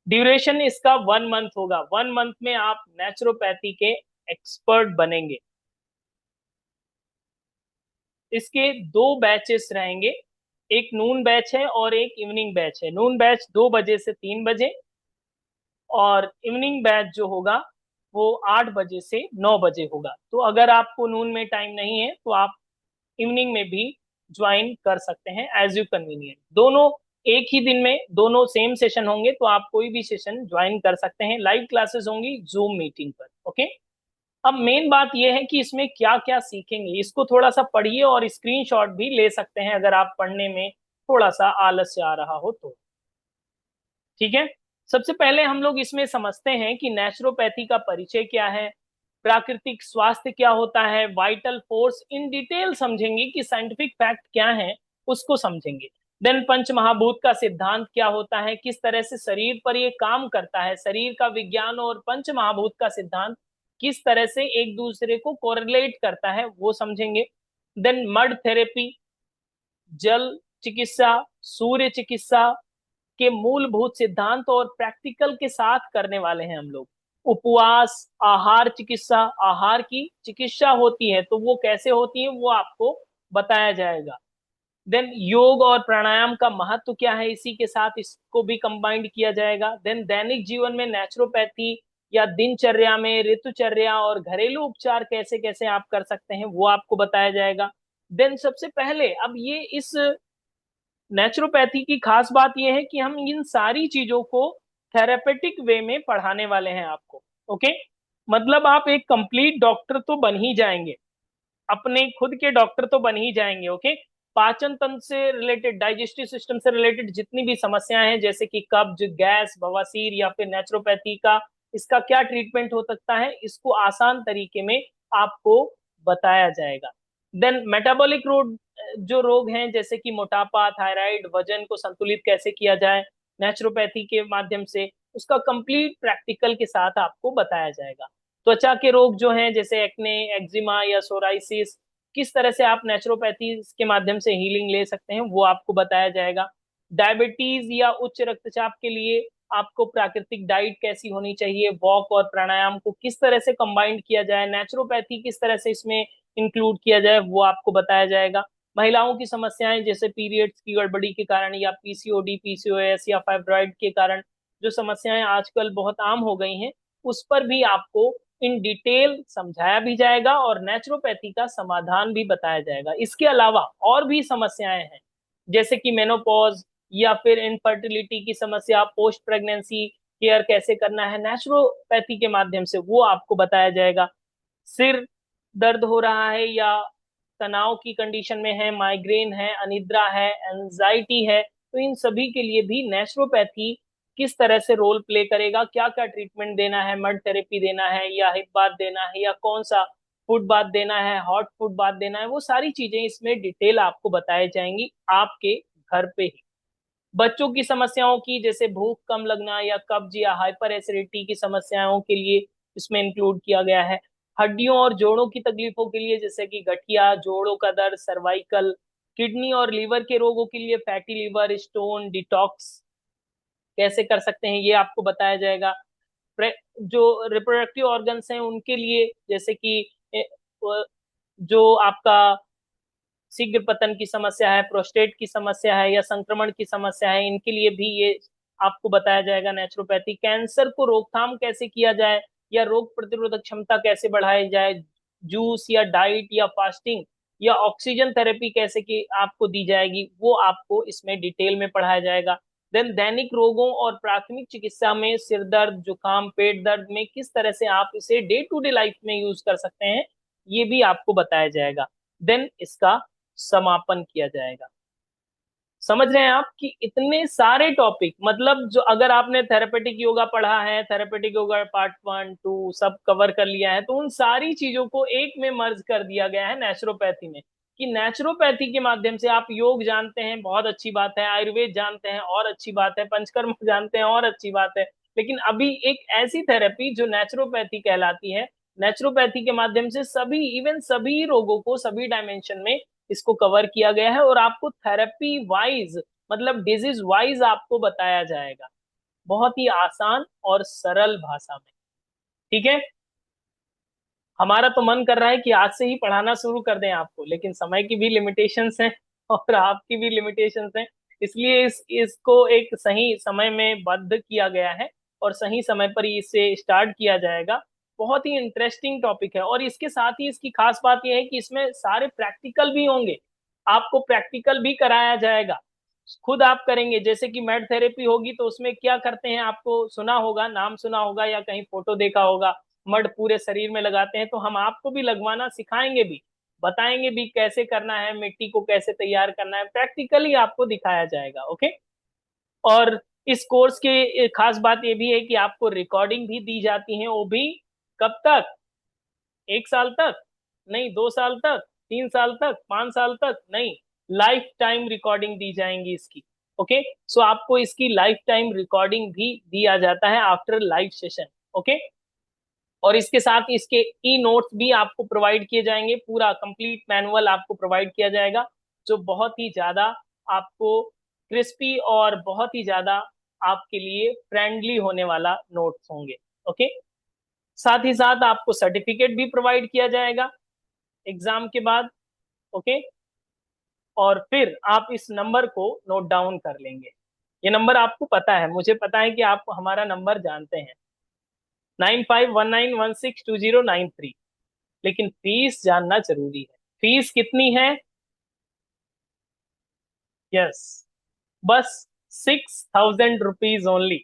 ड्यूरेशन इसका 1 मंथ होगा। 1 मंथ में आप नेचुरोपैथी के एक्सपर्ट बनेंगे। इसके 2 बैचेस रहेंगे, एक नून बैच है और एक इवनिंग बैच है। नून बैच 2 बजे से 3 बजे, और इवनिंग बैच जो होगा वो 8 बजे से 9 बजे होगा। तो अगर आपको नून में टाइम नहीं है तो आप इवनिंग में भी ज्वाइन कर सकते हैं, एज यू कन्वीनियंट। दोनों एक ही दिन में दोनों सेम सेशन होंगे, तो आप कोई भी सेशन ज्वाइन कर सकते हैं। लाइव क्लासेस होंगी जूम मीटिंग पर। ओके। अब मेन बात यह है कि इसमें क्या क्या सीखेंगे, इसको थोड़ा सा पढ़िए और स्क्रीनशॉट भी ले सकते हैं अगर आप पढ़ने में थोड़ा सा आलस्य आ रहा हो तो। ठीक है। सबसे पहले हम लोग इसमें समझते हैं कि नेचुरोपैथी का परिचय क्या है, प्राकृतिक स्वास्थ्य क्या होता है, वाइटल फोर्स इन डिटेल समझेंगे कि साइंटिफिक फैक्ट क्या है उसको समझेंगे। देन पंच महाभूत का सिद्धांत क्या होता है, किस तरह से शरीर पर ये काम करता है, शरीर का विज्ञान और पंच महाभूत का सिद्धांत किस तरह से एक दूसरे को कोरिलेट करता है वो समझेंगे। देन मड थेरेपी, जल चिकित्सा, सूर्य चिकित्सा के मूलभूत सिद्धांत और प्रैक्टिकल के साथ करने वाले हैं हम लोग। उपवास, आहार चिकित्सा, आहार की चिकित्सा होती है तो वो कैसे होती है वो आपको बताया जाएगा। देन योग और प्राणायाम का महत्व क्या है, इसी के साथ इसको भी कंबाइंड किया जाएगा। देन दैनिक जीवन में नेचुरोपैथी या दिनचर्या में ऋतुचर्या और घरेलू उपचार कैसे कैसे आप कर सकते हैं वो आपको बताया जाएगा। देन सबसे पहले अब ये इस नेचुरोपैथी की खास बात यह है कि हम इन सारी चीजों को थेरेपेटिक वे में पढ़ाने वाले हैं आपको। ओके। मतलब आप एक कंप्लीट डॉक्टर तो बन ही जाएंगे, अपने खुद के डॉक्टर तो बन ही जाएंगे। ओके। पाचन तंत्र से रिलेटेड, डाइजेस्टिव सिस्टम से रिलेटेड जितनी भी समस्याएं हैं जैसे कि कब्ज, गैस, बवासीर या फिर नेचुरोपैथी का इसका क्या ट्रीटमेंट हो सकता है, इसको आसान तरीके में आपको बताया जाएगा। देन मेटाबॉलिक रोग, जो रोग हैं जैसे कि मोटापा, थायराइड, वजन को संतुलित कैसे किया जाए नेचुरोपैथी के माध्यम से, उसका कंप्लीट प्रैक्टिकल के साथ आपको बताया जाएगा। त्वचा के रोग जो हैं जैसे एक्ने, एक्जिमा या सोराइसिस, किस तरह से आप नेचुरोपैथी के माध्यम से हीलिंग ले सकते हैं वो आपको बताया जाएगा। डायबिटीज या उच्च रक्तचाप के लिए आपको प्राकृतिक डाइट कैसी होनी चाहिए, वॉक और प्राणायाम को किस तरह से कंबाइंड किया जाए, नेचुरोपैथी किस तरह से इसमें इंक्लूड किया जाए वो आपको बताया जाएगा। महिलाओं की समस्याएं जैसे पीरियड्स की गड़बड़ी के कारण या पीसीओडी, पीसीओएस या फाइब्रॉइड के कारण जो समस्याएं आजकल बहुत आम हो गई हैं उस पर भी आपको इन डिटेल समझाया भी जाएगा और नेचुरोपैथी का समाधान भी बताया जाएगा। इसके अलावा और भी समस्याएं हैं जैसे कि मेनोपॉज या फिर इनफर्टिलिटी की समस्या, पोस्ट प्रेगनेंसी केयर कैसे करना है नेचुरोपैथी के माध्यम से वो आपको बताया जाएगा। सिर दर्द हो रहा है या तनाव की कंडीशन में है, माइग्रेन है, अनिद्रा है, एंजाइटी है, तो इन सभी के लिए भी नेचुरोपैथी किस तरह से रोल प्ले करेगा, क्या क्या ट्रीटमेंट देना है, मड थेरेपी देना है या हिप बाथ देना है या कौन सा फूड बाथ देना है, हॉट फूड बाथ देना है, वो सारी चीजें इसमें डिटेल आपको बताई जाएंगी आपके घर पे ही। बच्चों की समस्याओं की जैसे भूख कम लगना या कब्ज या हाइपर एसिडिटी की समस्याओं के लिए इसमें इंक्लूड किया गया है। हड्डियों और जोड़ों की तकलीफों के लिए जैसे कि गठिया, जोड़ों का दर्द, सर्वाइकल, किडनी और लीवर के रोगों के लिए फैटी लिवर, स्टोन डिटॉक्स कैसे कर सकते हैं ये आपको बताया जाएगा। जो रिप्रोडक्टिव ऑर्गन्स हैं उनके लिए जैसे कि जो आपका शीघ्र पतन की समस्या है, प्रोस्टेट की समस्या है या संक्रमण की समस्या है, इनके लिए भी ये आपको बताया जाएगा नेचुरोपैथी। कैंसर को रोकथाम कैसे किया जाए या रोग प्रतिरोधक क्षमता कैसे बढ़ाई जाए, जूस या डाइट या फास्टिंग या ऑक्सीजन थेरेपी कैसे की आपको दी जाएगी, वो आपको इसमें डिटेल में पढ़ाया जाएगा। देन दैनिक रोगों और प्राथमिक चिकित्सा में सिर दर्द, जुकाम, पेट दर्द में किस तरह से आप इसे डे टू डे लाइफ में यूज कर सकते हैं, ये भी आपको बताया जाएगा। देन इसका समापन किया जाएगा। समझ रहे हैं आप कि इतने सारे टॉपिक, मतलब जो अगर आपने थेरेपेटिक योगा पढ़ा है, थेरेपेटिक योगा पार्ट 1 2 सब कवर कर लिया है, तो उन सारी चीजों को एक में मर्ज कर दिया गया है नेचुरोपैथी में। कि नेचुरोपैथी के माध्यम से आप योग जानते हैं, बहुत अच्छी बात है, आयुर्वेद जानते हैं और अच्छी बात है, पंचकर्म जानते हैं और अच्छी बात है, लेकिन अभी एक ऐसी थेरेपी जो नेचुरोपैथी कहलाती है, नेचुरोपैथी के माध्यम से सभी, इवन सभी रोगों को सभी डायमेंशन में इसको कवर किया गया है, और आपको थेरेपी वाइज, मतलब डिजीज वाइज आपको बताया जाएगा, बहुत ही आसान और सरल भाषा में। ठीक है। हमारा तो मन कर रहा है कि आज से ही पढ़ाना शुरू कर दें आपको, लेकिन समय की भी लिमिटेशंस हैं और आपकी भी लिमिटेशंस हैं, इसलिए इसको एक सही समय में बद्ध किया गया है और सही समय पर इसे स्टार्ट किया जाएगा। बहुत ही इंटरेस्टिंग टॉपिक है, और इसके साथ ही इसकी खास बात यह है कि इसमें सारे प्रैक्टिकल भी होंगे, आपको प्रैक्टिकल भी कराया जाएगा, खुद आप करेंगे। जैसे कि मेड थेरेपी होगी तो उसमें क्या करते हैं, आपको सुना होगा, नाम सुना होगा या कहीं फोटो देखा होगा, मड पूरे शरीर में लगाते हैं, तो हम आपको भी लगवाना सिखाएंगे भी, बताएंगे भी कैसे करना है, मिट्टी को कैसे तैयार करना है, प्रैक्टिकली आपको दिखाया जाएगा। ओके। और इस कोर्स के खास बात ये भी है कि आपको रिकॉर्डिंग भी दी जाती है, वो भी कब तक, 1 साल तक नहीं, 2 साल तक, 3 साल तक, 5 साल तक नहीं, लाइफ टाइम रिकॉर्डिंग दी जाएंगी इसकी। ओके। सो आपको इसकी लाइफ टाइम रिकॉर्डिंग भी दिया जाता है आफ्टर लाइव सेशन। ओके। और इसके साथ इसके ई नोट्स भी आपको प्रोवाइड किए जाएंगे, पूरा कंप्लीट मैनुअल आपको प्रोवाइड किया जाएगा, जो बहुत ही ज्यादा आपको क्रिस्पी और बहुत ही ज्यादा आपके लिए फ्रेंडली होने वाला नोट्स होंगे। ओके। साथ ही साथ आपको सर्टिफिकेट भी प्रोवाइड किया जाएगा एग्जाम के बाद। ओके। और फिर आप इस नंबर को नोट डाउन कर लेंगे, ये नंबर आपको पता है, मुझे पता है कि आप हमारा नंबर जानते हैं, 9519162093। लेकिन फीस जानना जरूरी है। फीस कितनी है? यस, बस 6000 रुपीज ओनली।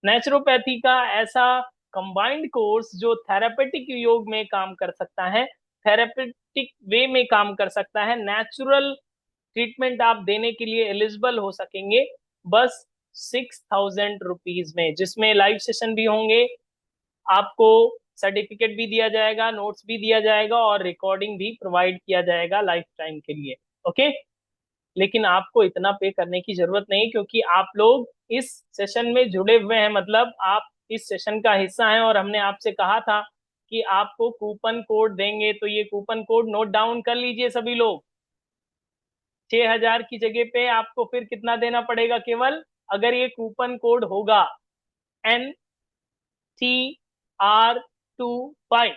नेचुरोपैथी का ऐसा कंबाइंड कोर्स जो थेरापेटिक योग में काम कर सकता है, थेरापेटिक वे में काम कर सकता है, नेचुरल ट्रीटमेंट आप देने के लिए एलिजिबल हो सकेंगे, बस 6000 रुपीज में, जिसमें लाइव सेशन भी होंगे, आपको सर्टिफिकेट भी दिया जाएगा, नोट्स भी दिया जाएगा और रिकॉर्डिंग भी प्रोवाइड किया जाएगा लाइफ टाइम के लिए। ओके। लेकिन आपको इतना पे करने की जरूरत नहीं, क्योंकि आप लोग इस सेशन में जुड़े हुए हैं, मतलब आप इस सेशन का हिस्सा हैं, और हमने आपसे कहा था कि आपको कूपन कोड देंगे, तो ये कूपन कोड नोट डाउन कर लीजिए सभी लोग। 6000 की जगह पे आपको फिर कितना देना पड़ेगा, केवल अगर ये कूपन कोड होगा NTR25,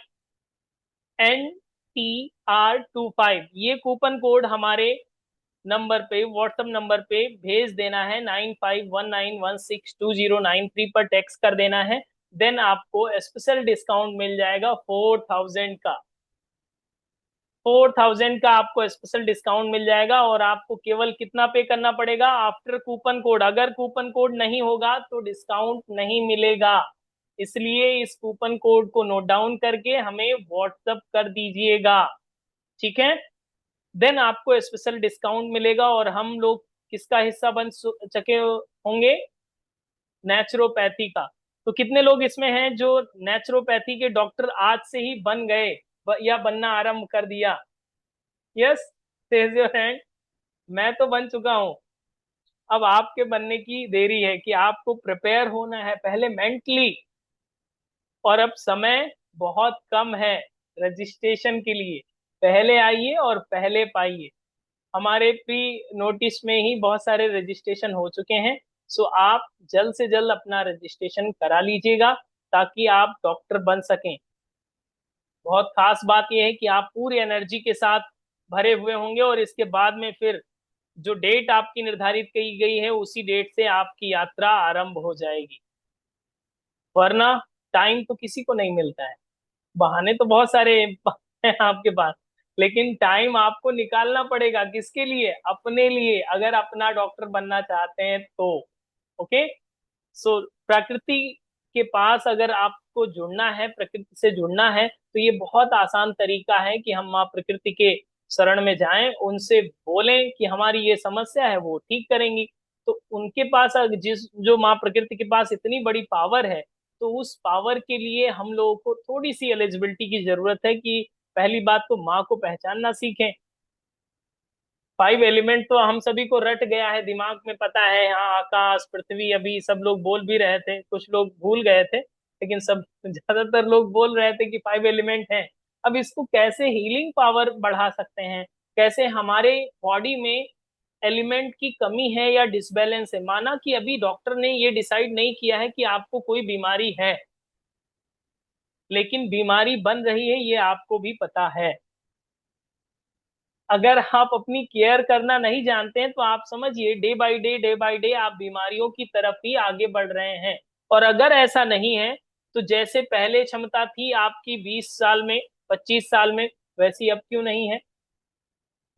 NTR25, ये कूपन कोड हमारे नंबर पे, व्हाट्सएप नंबर पे भेज देना है, 9519162093 पर टेक्स्ट कर देना है। देन आपको स्पेशल डिस्काउंट मिल जाएगा 4000 का, 4000 का आपको स्पेशल डिस्काउंट मिल जाएगा। और आपको केवल कितना पे करना पड़ेगा आफ्टर कूपन कोड, अगर कूपन कोड नहीं होगा तो डिस्काउंट नहीं मिलेगा, इसलिए इस कूपन कोड को नोट डाउन करके हमें व्हाट्सएप कर दीजिएगा। ठीक है। देन आपको स्पेशल डिस्काउंट मिलेगा, और हम लोग किसका हिस्सा बन सके होंगे, नेचुरोपैथी का। तो कितने लोग इसमें हैं जो नेचुरोपैथी के डॉक्टर आज से ही बन गए या बनना आरंभ कर दिया? Yes, raise your hand. मैं तो बन चुका हूं, अब आपके बनने की देरी है, कि आपको प्रिपेयर होना है पहले मेंटली, और अब समय बहुत कम है रजिस्ट्रेशन के लिए, पहले आइए और पहले पाइए। हमारे प्री नोटिस में ही बहुत सारे रजिस्ट्रेशन हो चुके हैं, सो आप जल्द से जल्द अपना रजिस्ट्रेशन करा लीजिएगा, ताकि आप डॉक्टर बन सकें। बहुत खास बात यह है कि आप पूरी एनर्जी के साथ भरे हुए होंगे, और इसके बाद में फिर जो डेट आपकी निर्धारित की गई है उसी डेट से आपकी यात्रा आरंभ हो जाएगी, वरना टाइम तो किसी को नहीं मिलता है, बहाने तो बहुत सारे हैं आपके पास, लेकिन टाइम आपको निकालना पड़ेगा, किसके लिए? अपने लिए, अगर अपना डॉक्टर बनना चाहते हैं तो। ओके। सो प्रकृति के पास अगर आपको जुड़ना है, प्रकृति से जुड़ना है, तो ये बहुत आसान तरीका है कि हम माँ प्रकृति के शरण में जाएं, उनसे बोलें कि हमारी ये समस्या है, वो ठीक करेंगी। तो उनके पास जो माँ प्रकृति के पास इतनी बड़ी पावर है, तो उस पावर के लिए हम लोगों को थोड़ी सी एलिजिबिलिटी की जरूरत है कि पहली बात तो माँ को पहचानना सीखें। 5 एलिमेंट तो हम सभी को रट गया है दिमाग में, पता है, हाँ, आकाश, पृथ्वी, अभी सब लोग बोल भी रहे थे, कुछ लोग भूल गए थे, लेकिन सब ज्यादातर लोग बोल रहे थे कि 5 एलिमेंट हैं। अब इसको कैसे हीलिंग पावर बढ़ा सकते हैं, कैसे हमारे बॉडी में एलिमेंट की कमी है या डिसबैलेंस है। माना कि अभी डॉक्टर ने ये डिसाइड नहीं किया है कि आपको कोई बीमारी है, लेकिन बीमारी बन रही है, ये आपको भी पता है। अगर आप अपनी केयर करना नहीं जानते हैं, तो आप समझिए डे बाय डे आप बीमारियों की तरफ ही आगे बढ़ रहे हैं। और अगर ऐसा नहीं है, तो जैसे पहले क्षमता थी आपकी 20 साल में, 25 साल में, वैसी अब क्यों नहीं है?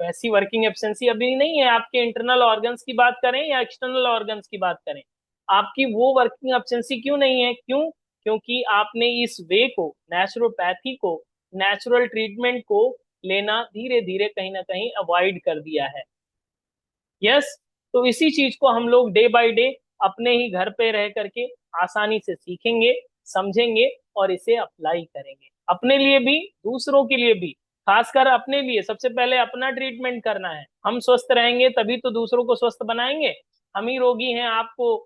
वैसी वर्किंग एफिशिएंसी अभी नहीं है। आपके इंटरनल ऑर्गन्स की बात करें या एक्सटर्नल ऑर्गन्स की बात करें, आपकी वो वर्किंग एफिशिएंसी क्यों नहीं है? क्यों? क्योंकि आपने इस वे को, नेचुरोपैथी को, नेचुरल ट्रीटमेंट को लेना धीरे धीरे कहीं ना कहीं अवॉइड कर दिया है। यस। तो इसी चीज को हम लोग डे बाय डे अपने ही घर पे रह करके आसानी से सीखेंगे, समझेंगे और इसे अप्लाई करेंगे, अपने लिए भी, दूसरों के लिए भी। खासकर अपने लिए सबसे पहले अपना ट्रीटमेंट करना है। हम स्वस्थ रहेंगे तभी तो दूसरों को स्वस्थ बनाएंगे। हम ही रोगी हैं, आपको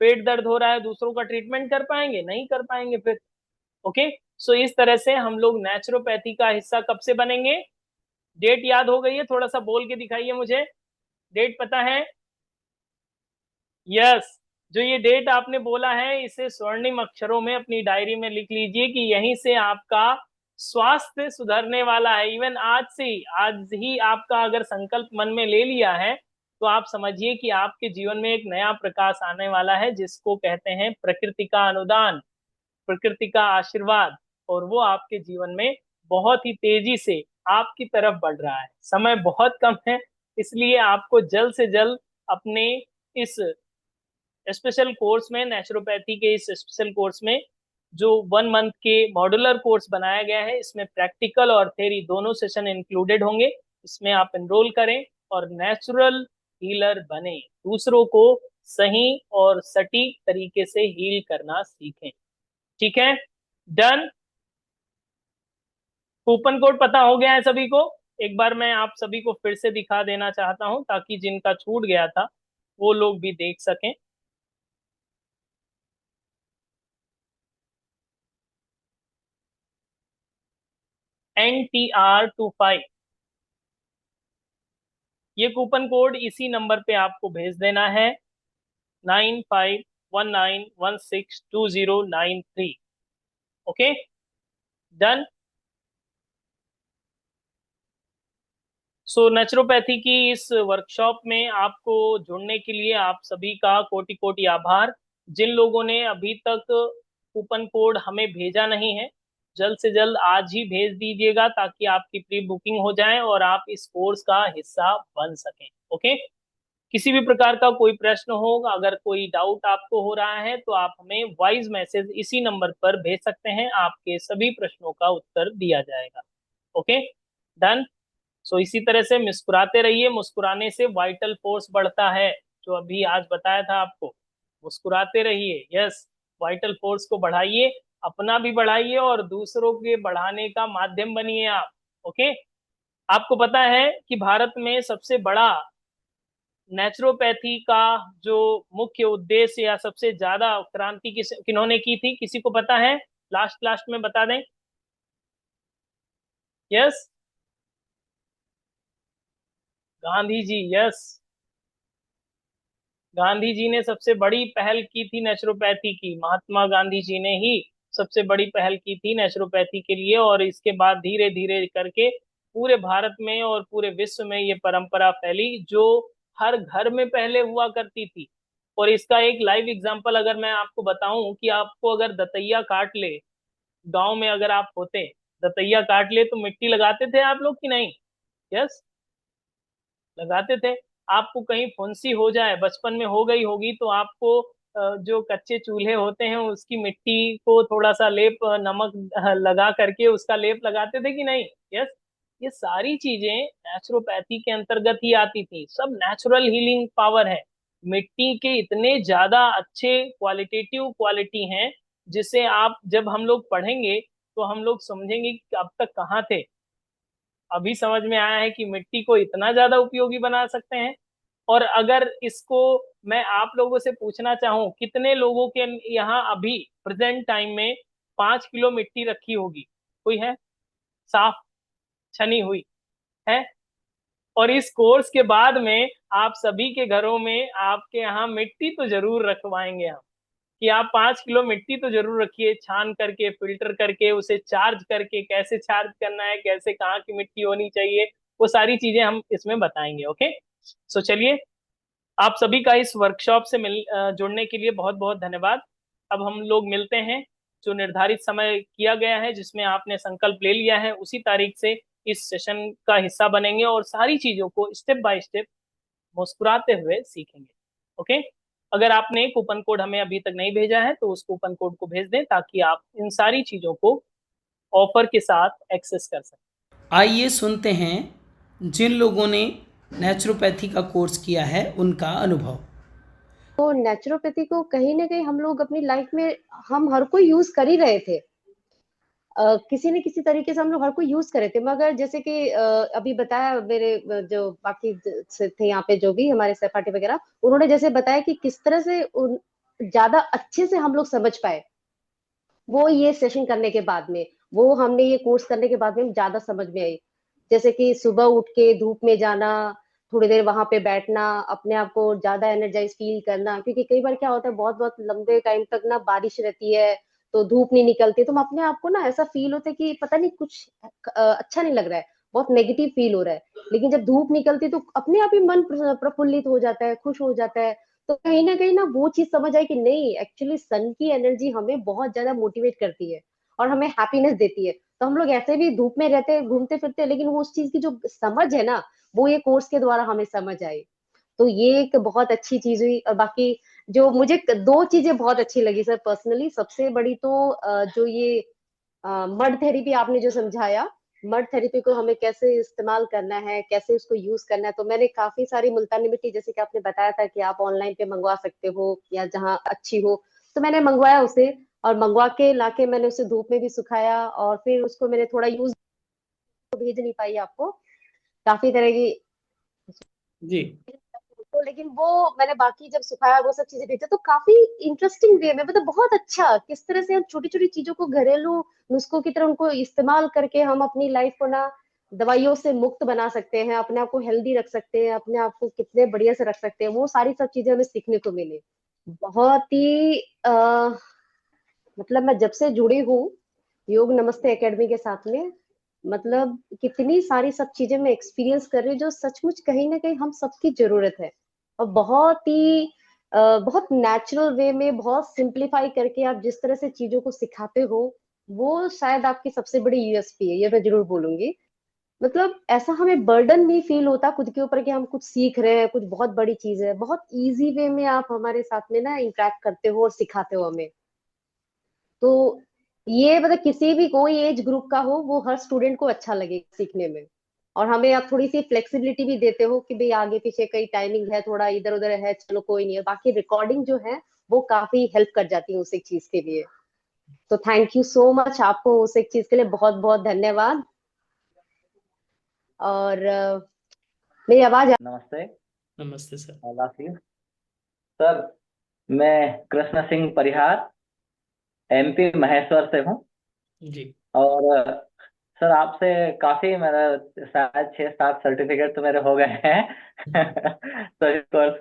पेट दर्द हो रहा है, दूसरों का ट्रीटमेंट कर पाएंगे? नहीं कर पाएंगे फिर। ओके। सो इस तरह से हम लोग नेचुरोपैथी का हिस्सा कब से बनेंगे? डेट याद हो गई है? थोड़ा सा बोल के दिखाइए मुझे, डेट पता है? यस। जो ये डेट आपने बोला है, इसे स्वर्णिम अक्षरों में अपनी डायरी में लिख लीजिए कि यहीं से आपका स्वास्थ्य सुधरने वाला है। इवन आज से ही, आज ही आपका अगर संकल्प मन में ले लिया है, तो आप समझिए कि आपके जीवन में एक नया प्रकाश आने वाला है, जिसको कहते हैं प्रकृति का अनुदान, प्रकृति का आशीर्वाद। और वो आपके जीवन में बहुत ही तेजी से आपकी तरफ बढ़ रहा है। समय बहुत कम है, इसलिए आपको जल्द से जल्द अपने इस स्पेशल कोर्स में, नेचुरोपैथी के इस स्पेशल कोर्स में, जो 1 मंथ के मॉड्यूलर कोर्स बनाया गया है, इसमें प्रैक्टिकल और थ्योरी दोनों सेशन इंक्लूडेड होंगे। इसमें आप एनरोल करें और नेचुरल हीलर बने, दूसरों को सही और सटीक तरीके से हील करना सीखें। ठीक है, डन। कूपन कोड पता हो गया है सभी को? एक बार मैं आप सभी को फिर से दिखा देना चाहता हूं, ताकि जिनका छूट गया था वो लोग भी देख सकें। NTR25, ये कूपन कोड इसी नंबर पे आपको भेज देना है, 9519162093। Okay, done. सो नेचुरोपैथी की इस वर्कशॉप में आपको जुड़ने के लिए आप सभी का कोटि कोटि आभार। जिन लोगों ने अभी तक कूपन कोड हमें भेजा नहीं है, जल्द से जल्द आज ही भेज दीजिएगा, ताकि आपकी प्री बुकिंग हो जाए और आप इस कोर्स का हिस्सा बन सकें। ओके। किसी भी प्रकार का कोई प्रश्न हो, अगर कोई डाउट आपको हो रहा है, तो आप हमें वॉइस मैसेज इसी नंबर पर भेज सकते हैं, आपके सभी प्रश्नों का उत्तर दिया जाएगा। Okay, done. सो इसी तरह से मुस्कुराते रहिए, मुस्कुराने से वाइटल फोर्स बढ़ता है, जो अभी आज बताया था आपको। मुस्कुराते रहिए, यस, वाइटल फोर्स को बढ़ाइए, अपना भी बढ़ाइए और दूसरों के बढ़ाने का माध्यम बनिए आप। ओके। आपको पता है कि भारत में सबसे बड़ा नेचुरोपैथी का जो मुख्य उद्देश्य या सबसे ज्यादा क्रांति किन्होंने की थी? किसी को पता है? लास्ट लास्ट में बता दें। यस, गांधी जी। यस, गांधी जी ने सबसे बड़ी पहल की थी नेचुरोपैथी की, महात्मा गांधी जी ने ही सबसे बड़ी पहल की थी नेचुरोपैथी के लिए। और इसके बाद धीरे धीरे करके पूरे भारत में और पूरे विश्व में ये परंपरा फैली, जो हर घर में पहले हुआ करती थी। और इसका एक लाइव एग्जांपल अगर मैं आपको बताऊं, कि आपको अगर दतैया काट ले, गांव में अगर आप होते, दतैया काट ले तो मिट्टी लगाते थे आप लोग कि नहीं? यस, लगाते थे। आपको कहीं फुंसी हो जाए, बचपन में हो गई होगी, तो आपको जो कच्चे चूल्हे होते हैं उसकी मिट्टी को थोड़ा सा लेप, नमक लगा करके उसका लेप लगाते थे कि नहीं? यस। ये सारी चीजें नेचुरोपैथी के अंतर्गत ही आती थी, सब नेचुरल हीलिंग पावर है। मिट्टी के इतने ज्यादा अच्छे क्वालिटेटिव क्वालिटी हैं, जिसे आप जब हम लोग पढ़ेंगे तो हम लोग समझेंगे कि अब तक कहाँ थे। अभी समझ में आया है कि मिट्टी को इतना ज्यादा उपयोगी बना सकते हैं। और अगर इसको मैं आप लोगों से पूछना चाहूं, कितने लोगों के यहाँ अभी प्रेजेंट टाइम में 5 किलो मिट्टी रखी होगी? कोई है? साफ छनी हुई है? और इस कोर्स के बाद में आप सभी के घरों में आपके यहाँ मिट्टी तो जरूर रखवाएंगे हम, कि आप 5 किलो मिट्टी तो जरूर रखिए, छान करके, फिल्टर करके, उसे चार्ज करके, कैसे चार्ज करना है, कैसे कहाँ की मिट्टी होनी चाहिए, वो सारी चीजें हम इसमें बताएंगे। ओके, सो चलिए, आप सभी का इस वर्कशॉप से जुड़ने के लिए बहुत बहुत धन्यवाद। अब हम लोग मिलते हैं, जो निर्धारित समय किया गया है, जिसमें आपने संकल्प ले लिया है, उसी तारीख से इस सेशन का हिस्सा बनेंगे और सारी चीजों को स्टेप बाय स्टेप मुस्कुराते हुए सीखेंगे। ओके, अगर आपने कूपन कोड हमें अभी तक नहीं भेजा है तो उस कूपन कोड को भेज दें, ताकि आप इन सारी चीजों को ऑफर के साथ एक्सेस कर सकें। आइए सुनते हैं जिन लोगों ने नेचुरोपैथी का कोर्स किया है उनका अनुभव। तो नेचुरोपैथी को कहीं ना कहीं हम लोग अपनी लाइफ में हम हर कोई यूज कर ही रहे थे। किसी न किसी तरीके से हम लोग हर कोई यूज करे थे, मगर जैसे कि अभी बताया मेरे जो बाकी से थे यहाँ पे जो भी हमारे सहपाठी वगैरह, उन्होंने जैसे बताया कि किस तरह से उन ज्यादा अच्छे से हम लोग समझ पाए, वो ये सेशन करने के बाद में, वो हमने ये कोर्स करने के बाद में ज्यादा समझ में आई। जैसे कि सुबह उठ के धूप में जाना, थोड़ी देर वहां पे बैठना, अपने आप को ज्यादा एनर्जाइज फील करना, क्योंकि कई बार क्या होता है बहुत बहुत लंबे टाइम तक ना बारिश रहती है, तो धूप नहीं निकलती, तो हम अपने आप को ना ऐसा फील होता है कि पता नहीं कुछ अच्छा नहीं लग रहा है, बहुत नेगेटिव फील हो रहा है। लेकिन जब धूप निकलती तो अपने आप ही मन प्रफुल्लित हो जाता है, खुश हो जाता है। तो कहीं ना वो चीज समझ आई कि नहीं, एक्चुअली सन की एनर्जी हमें बहुत ज्यादा मोटिवेट करती है और हमें हैप्पीनेस देती है। तो हम लोग ऐसे भी धूप में रहते हैं, घूमते फिरते हैं, लेकिन वो उस चीज की जो समझ है ना, वो ये कोर्स के द्वारा हमें समझ आई। तो ये एक बहुत अच्छी चीज हुई। और बाकी जो मुझे दो चीजें बहुत अच्छी लगी सर पर्सनली, सबसे बड़ी तो जो ये मड थेरेपी आपने जो समझाया, मड थेरेपी को हमें कैसे इस्तेमाल करना है, कैसे उसको यूज करना है, तो मैंने काफी सारी मुल्तानी मिट्टी, जैसे कि आपने बताया था कि आप ऑनलाइन पे मंगवा सकते हो या जहाँ अच्छी हो, तो मैंने मंगवाया उसे, और मंगवा के लाके मैंने उसे धूप में भी सुखाया, और फिर उसको मैंने थोड़ा यूज, भेज नहीं पाई आपको, काफी तरह की, जी। तो लेकिन वो मैंने बाकी जब सुखाया वो सब चीजें भेजा, तो काफी इंटरेस्टिंग वे में, मतलब बहुत अच्छा, किस तरह से हम छोटी छोटी चीजों को घरेलू नुस्खों की तरह उनको इस्तेमाल करके हम अपनी लाइफ को ना दवाइयों से मुक्त बना सकते हैं, अपने आप को हेल्दी रख सकते हैं, अपने आप को कितने बढ़िया से रख सकते हैं, वो सारी सब चीजें हमें सीखने को मिली। बहुत ही मतलब मैं जब से जुड़ी हूँ योग नमस्ते एकेडमी के साथ में, मतलब कितनी सारी सब चीजें मैं एक्सपीरियंस कर रही हूँ जो सचमुच कहीं ना कहीं हम सबकी जरूरत है। और बहुत ही बहुत नेचुरल वे में, बहुत सिंप्लीफाई करके आप जिस तरह से चीजों को सिखाते हो, वो शायद आपकी सबसे बड़ी यूएसपी है, ये मैं जरूर बोलूंगी। मतलब ऐसा हमें बर्डन नहीं फील होता खुद के ऊपर कि हम कुछ सीख रहे हैं, कुछ बहुत बड़ी चीज है, बहुत इजी वे में आप हमारे साथ में ना इंटरेक्ट करते हो और सिखाते हो हमें। तो ये मतलब किसी भी कोई एज ग्रुप का हो, वो हर स्टूडेंट को अच्छा लगे सीखने में। और हमें आप थोड़ी सी फ्लेक्सिबिलिटी भी देते हो कि भाई आगे पीछे कई टाइमिंग है, थोड़ा इधर उधर है, चलो कोई नहीं है, बाकी रिकॉर्डिंग जो है वो काफी हेल्प कर जाती है उस एक चीज के लिए। तो थैंक यू सो मच, आपको उस एक चीज के लिए बहुत बहुत धन्यवाद। और मेरी आवाज नमस्ते। नमस्ते सर। लाफिज सर, मैं कृष्ण सिंह परिहार, एमपी महेश्वर से हूँ। जी। और सर आपसे काफी मेरा शायद 6-7 सर्टिफिकेट तो मेरे हो गए हैं। सभी कोर्स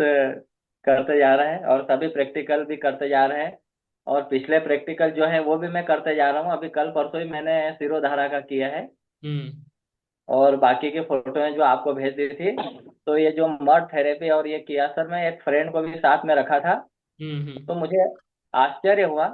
करते जा रहे हैं और सभी प्रैक्टिकल भी करते जा रहे हैं। और पिछले प्रैक्टिकल जो है वो भी मैं करते जा रहा हूँ। अभी कल परसों ही मैंने सिरोधारा का किया है। हम्म। और बाकी की फोटोएं जो आपको भेज दी थी, तो ये जो मड थेरेपी और ये किया सर, मैं एक फ्रेंड को भी साथ में रखा था। हम्म। तो मुझे आश्चर्य हुआ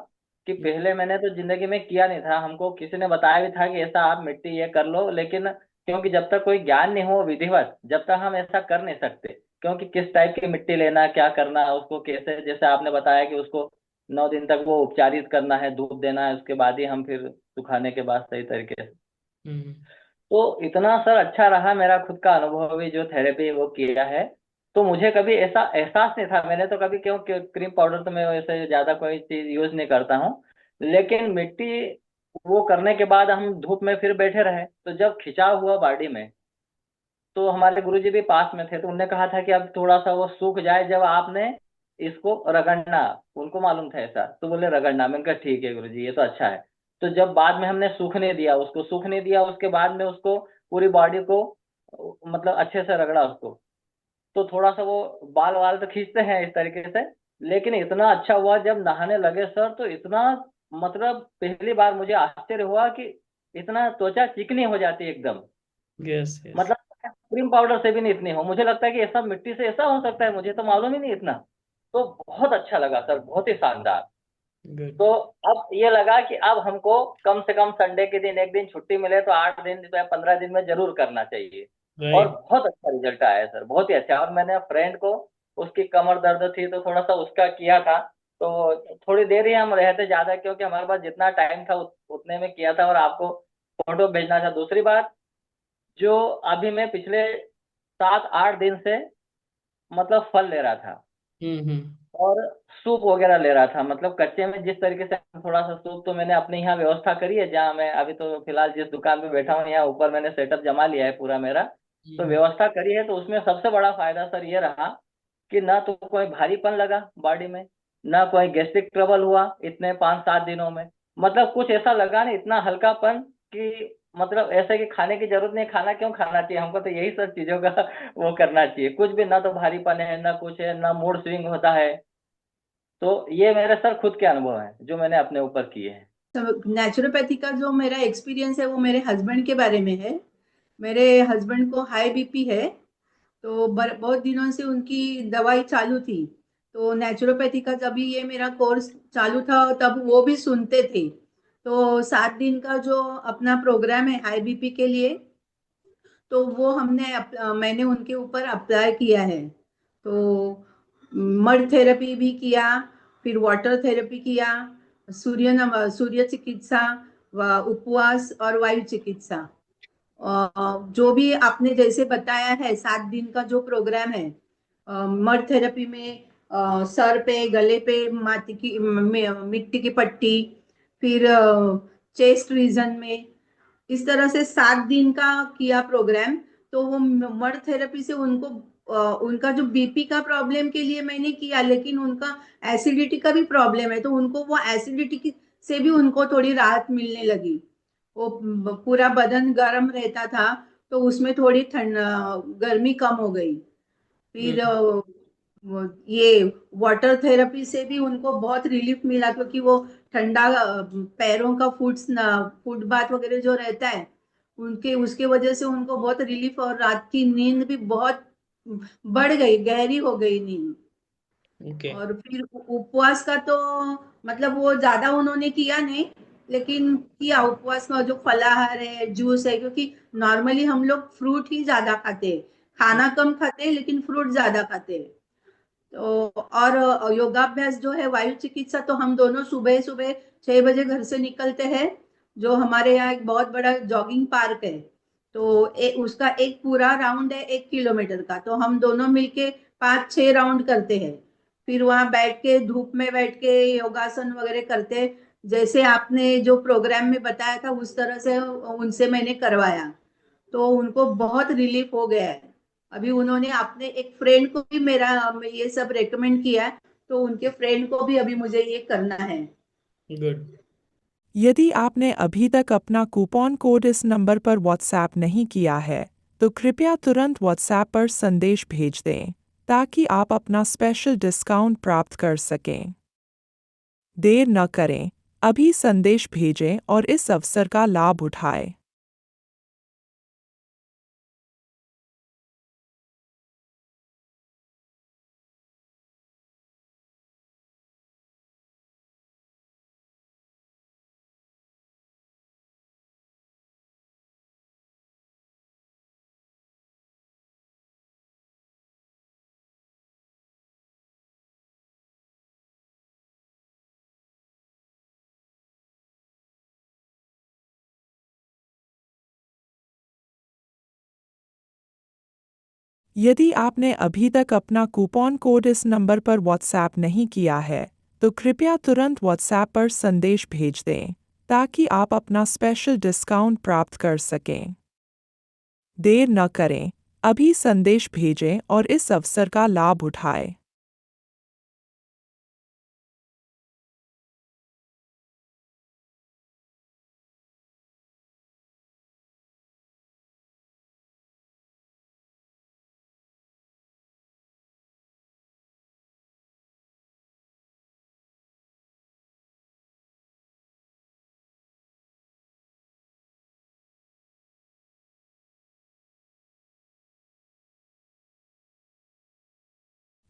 कि पहले मैंने तो जिंदगी में किया नहीं था, हमको किसी ने बताया भी था कि ऐसा आप मिट्टी ये कर लो, लेकिन क्योंकि जब तक कोई ज्ञान नहीं हो विधिवत, जब तक हम ऐसा कर नहीं सकते। क्योंकि किस टाइप की मिट्टी लेना, क्या करना है उसको, कैसे, जैसे आपने बताया कि उसको 9 दिन तक वो उपचारित करना है, धूप देना है, उसके बाद ही हम फिर सुखाने के बाद सही तरीके से। हम्म। तो इतना सर अच्छा रहा मेरा खुद का अनुभव भी, जो थेरेपी वो किया है। तो मुझे कभी ऐसा एहसास नहीं था, मैंने तो कभी, क्यों क्रीम पाउडर तो मैं वैसे ज्यादा कोई चीज यूज नहीं करता हूँ, लेकिन मिट्टी वो करने के बाद हम धूप में फिर बैठे रहे, तो जब खिंचाव हुआ बॉडी में, तो हमारे गुरुजी भी पास में थे, तो उनने कहा था कि अब थोड़ा सा वो सूख जाए जब आपने इसको रगड़ना, उनको मालूम था ऐसा, तो बोले रगड़ना। मैंने कहा ठीक है गुरुजी, ये तो अच्छा है। तो जब बाद में हमने सूखने दिया, उसको सूखने दिया, उसके बाद में उसको पूरी बॉडी को मतलब अच्छे से रगड़ा उसको, तो थोड़ा सा वो बाल वाल तो खींचते हैं इस तरीके से, लेकिन इतना अच्छा हुआ जब नहाने लगे सर, तो इतना, मतलब पहली बार मुझे आश्चर्य हुआ कि इतना त्वचा चिकनी हो जाती है एकदम। Yes yes. मतलब क्रीम पाउडर से भी नहीं इतनी हो, मुझे लगता है कि ऐसा मिट्टी से ऐसा हो सकता है, मुझे तो मालूम ही नहीं इतना। तो बहुत अच्छा लगा सर, बहुत ही शानदार। गुड। तो अब ये लगा कि अब हमको कम से कम संडे के दिन एक दिन छुट्टी मिले तो 8 दिन या 15 दिन में जरूर करना चाहिए। और राइट। बहुत अच्छा रिजल्ट आया है सर, बहुत ही अच्छा। और मैंने फ्रेंड को, उसकी कमर दर्द थी तो थोड़ा सा उसका किया था, तो थोड़ी देर ही हम रहे थे, ज्यादा क्योंकि हमारे पास जितना टाइम था उतने में किया था, और आपको फोटो भेजना था। दूसरी बात, जो अभी मैं पिछले 7-8 दिन से मतलब फल ले रहा था, हम्म। और सूप वगैरह ले रहा था, मतलब कच्चे में जिस तरीके से थोड़ा सा सूप, तो मैंने अपने यहाँ व्यवस्था करी है, जहाँ मैं अभी तो फिलहाल जिस दुकान पे बैठा हूँ, यहाँ ऊपर मैंने सेटअप जमा लिया है पूरा मेरा। तो हम्म। व्यवस्था करी है, तो उसमें सबसे बड़ा फायदा सर ये रहा कि ना तो कोई भारीपन लगा बॉडी में, ना कोई गैस्ट्रिक ट्रबल हुआ इतने 5-7 दिनों में। मतलब कुछ ऐसा लगा नहीं, इतना हल्कापन कि मतलब ऐसे कि खाने की जरूरत नहीं, खाना क्यों खाना चाहिए हमको, तो यही सब चीजों का वो करना चाहिए। कुछ भी, ना तो भारीपन है, ना कुछ है, ना मूड स्विंग होता है। तो ये मेरे सर खुद के अनुभव हैं जो मैंने अपने ऊपर किए हैं। तो नेचुरोपैथी का जो मेरा एक्सपीरियंस है वो मेरे हस्बैंड के बारे में है। मेरे हस्बैंड को हाई बीपी है, तो बहुत दिनों से उनकी दवाई चालू थी। तो नेचुरोपैथी का जब भी ये मेरा कोर्स चालू था तब वो भी सुनते थे। तो 7 दिन का जो अपना प्रोग्राम है हाई बीपी के लिए, तो वो मैंने उनके ऊपर अप्लाई किया है। तो मड थेरेपी भी किया, फिर वाटर थेरेपी किया, सूर्य चिकित्सा, उपवास और वायु चिकित्सा। जो भी आपने जैसे बताया है 7 दिन का जो प्रोग्राम है, मड थेरेपी में सर पे गले पे मिट्टी की पट्टी, फिर चेस्ट रीजन में, इस तरह से 7 दिन का किया प्रोग्राम। तो वो मड थेरेपी से उनको उनका जो बीपी का प्रॉब्लम के लिए मैंने किया, लेकिन उनका एसिडिटी का भी प्रॉब्लम है, तो उनको वो एसिडिटी से भी उनको थोड़ी राहत मिलने लगी। वो पूरा बदन गर्म रहता था, तो उसमें थोड़ी ठंड गर्मी कम हो गई। फिर ये वाटर थेरेपी से भी उनको बहुत रिलीफ मिला, क्योंकि वो ठंडा पैरों का फुट बाथ वगैरह जो रहता है, उनके उसके वजह से उनको बहुत रिलीफ, और रात की नींद भी बहुत बढ़ गई, गहरी हो गई नींद। ओके। और फिर उपवास का तो मतलब वो ज्यादा उन्होंने किया नहीं, लेकिन किया उपवास में जो फलाहार है, जूस है, क्योंकि नॉर्मली हम लोग फ्रूट ही ज्यादा खाते हैं, खाना कम खाते हैं लेकिन फ्रूट ज्यादा खाते हैं। तो और योगाभ्यास जो है वायु चिकित्सा, तो हम दोनों सुबह सुबह 6 बजे घर से निकलते हैं। जो हमारे यहाँ एक बहुत बड़ा जॉगिंग पार्क है, तो उसका एक पूरा राउंड है 1 किलोमीटर का, तो हम दोनों मिलके 5-6 राउंड करते हैं। फिर वहां बैठ के धूप में बैठ के योगासन वगैरह करते हैं। जैसे आपने जो प्रोग्राम में बताया था उस तरह से उनसे मैंने करवाया, तो उनको बहुत रिलीफ हो गया है। अभी उन्होंने अपने एक फ्रेंड को भी मेरा ये सब रेकमेंड किया है, तो उनके फ्रेंड को भी अभी मुझे ये करना है। गुड। यदि आपने अभी तक अपना कूपन कोड इस नंबर पर व्हाट्सएप नहीं किया है, तो कृपया तुरंत व्हाट्सएप पर संदेश भेज दें ताकि आप अपना स्पेशल डिस्काउंट प्राप्त कर सकें। देर न करें, अभी संदेश भेजें और इस अवसर का लाभ उठाएं। यदि आपने अभी तक अपना कूपन कोड इस नंबर पर व्हाट्सएप नहीं किया है, तो कृपया तुरंत व्हाट्सएप पर संदेश भेज दें ताकि आप अपना स्पेशल डिस्काउंट प्राप्त कर सकें। देर न करें, अभी संदेश भेजें और इस अवसर का लाभ उठाएं।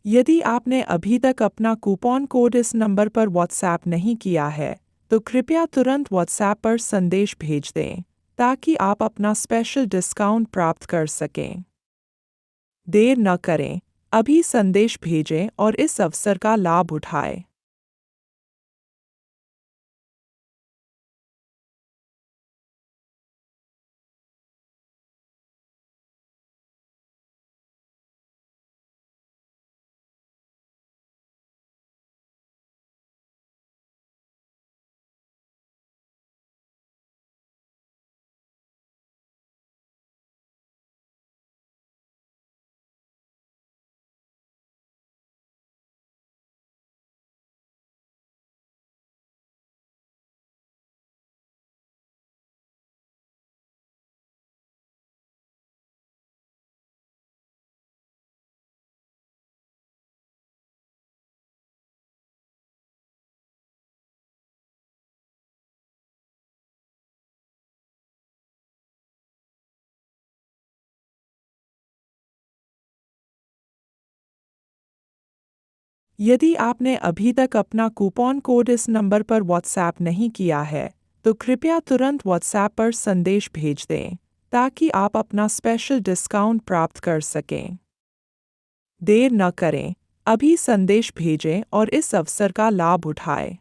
यदि आपने अभी तक अपना कूपन कोड इस नंबर पर व्हाट्सएप नहीं किया है, तो कृपया तुरंत व्हाट्सएप पर संदेश भेज दें ताकि आप अपना स्पेशल डिस्काउंट प्राप्त कर सकें। देर न करें, अभी संदेश भेजें और इस अवसर का लाभ उठाएं। यदि आपने अभी तक अपना कूपन कोड इस नंबर पर व्हाट्सएप नहीं किया है, तो कृपया तुरंत व्हाट्सएप पर संदेश भेज दें ताकि आप अपना स्पेशल डिस्काउंट प्राप्त कर सकें। देर न करें, अभी संदेश भेजें और इस अवसर का लाभ उठाएं।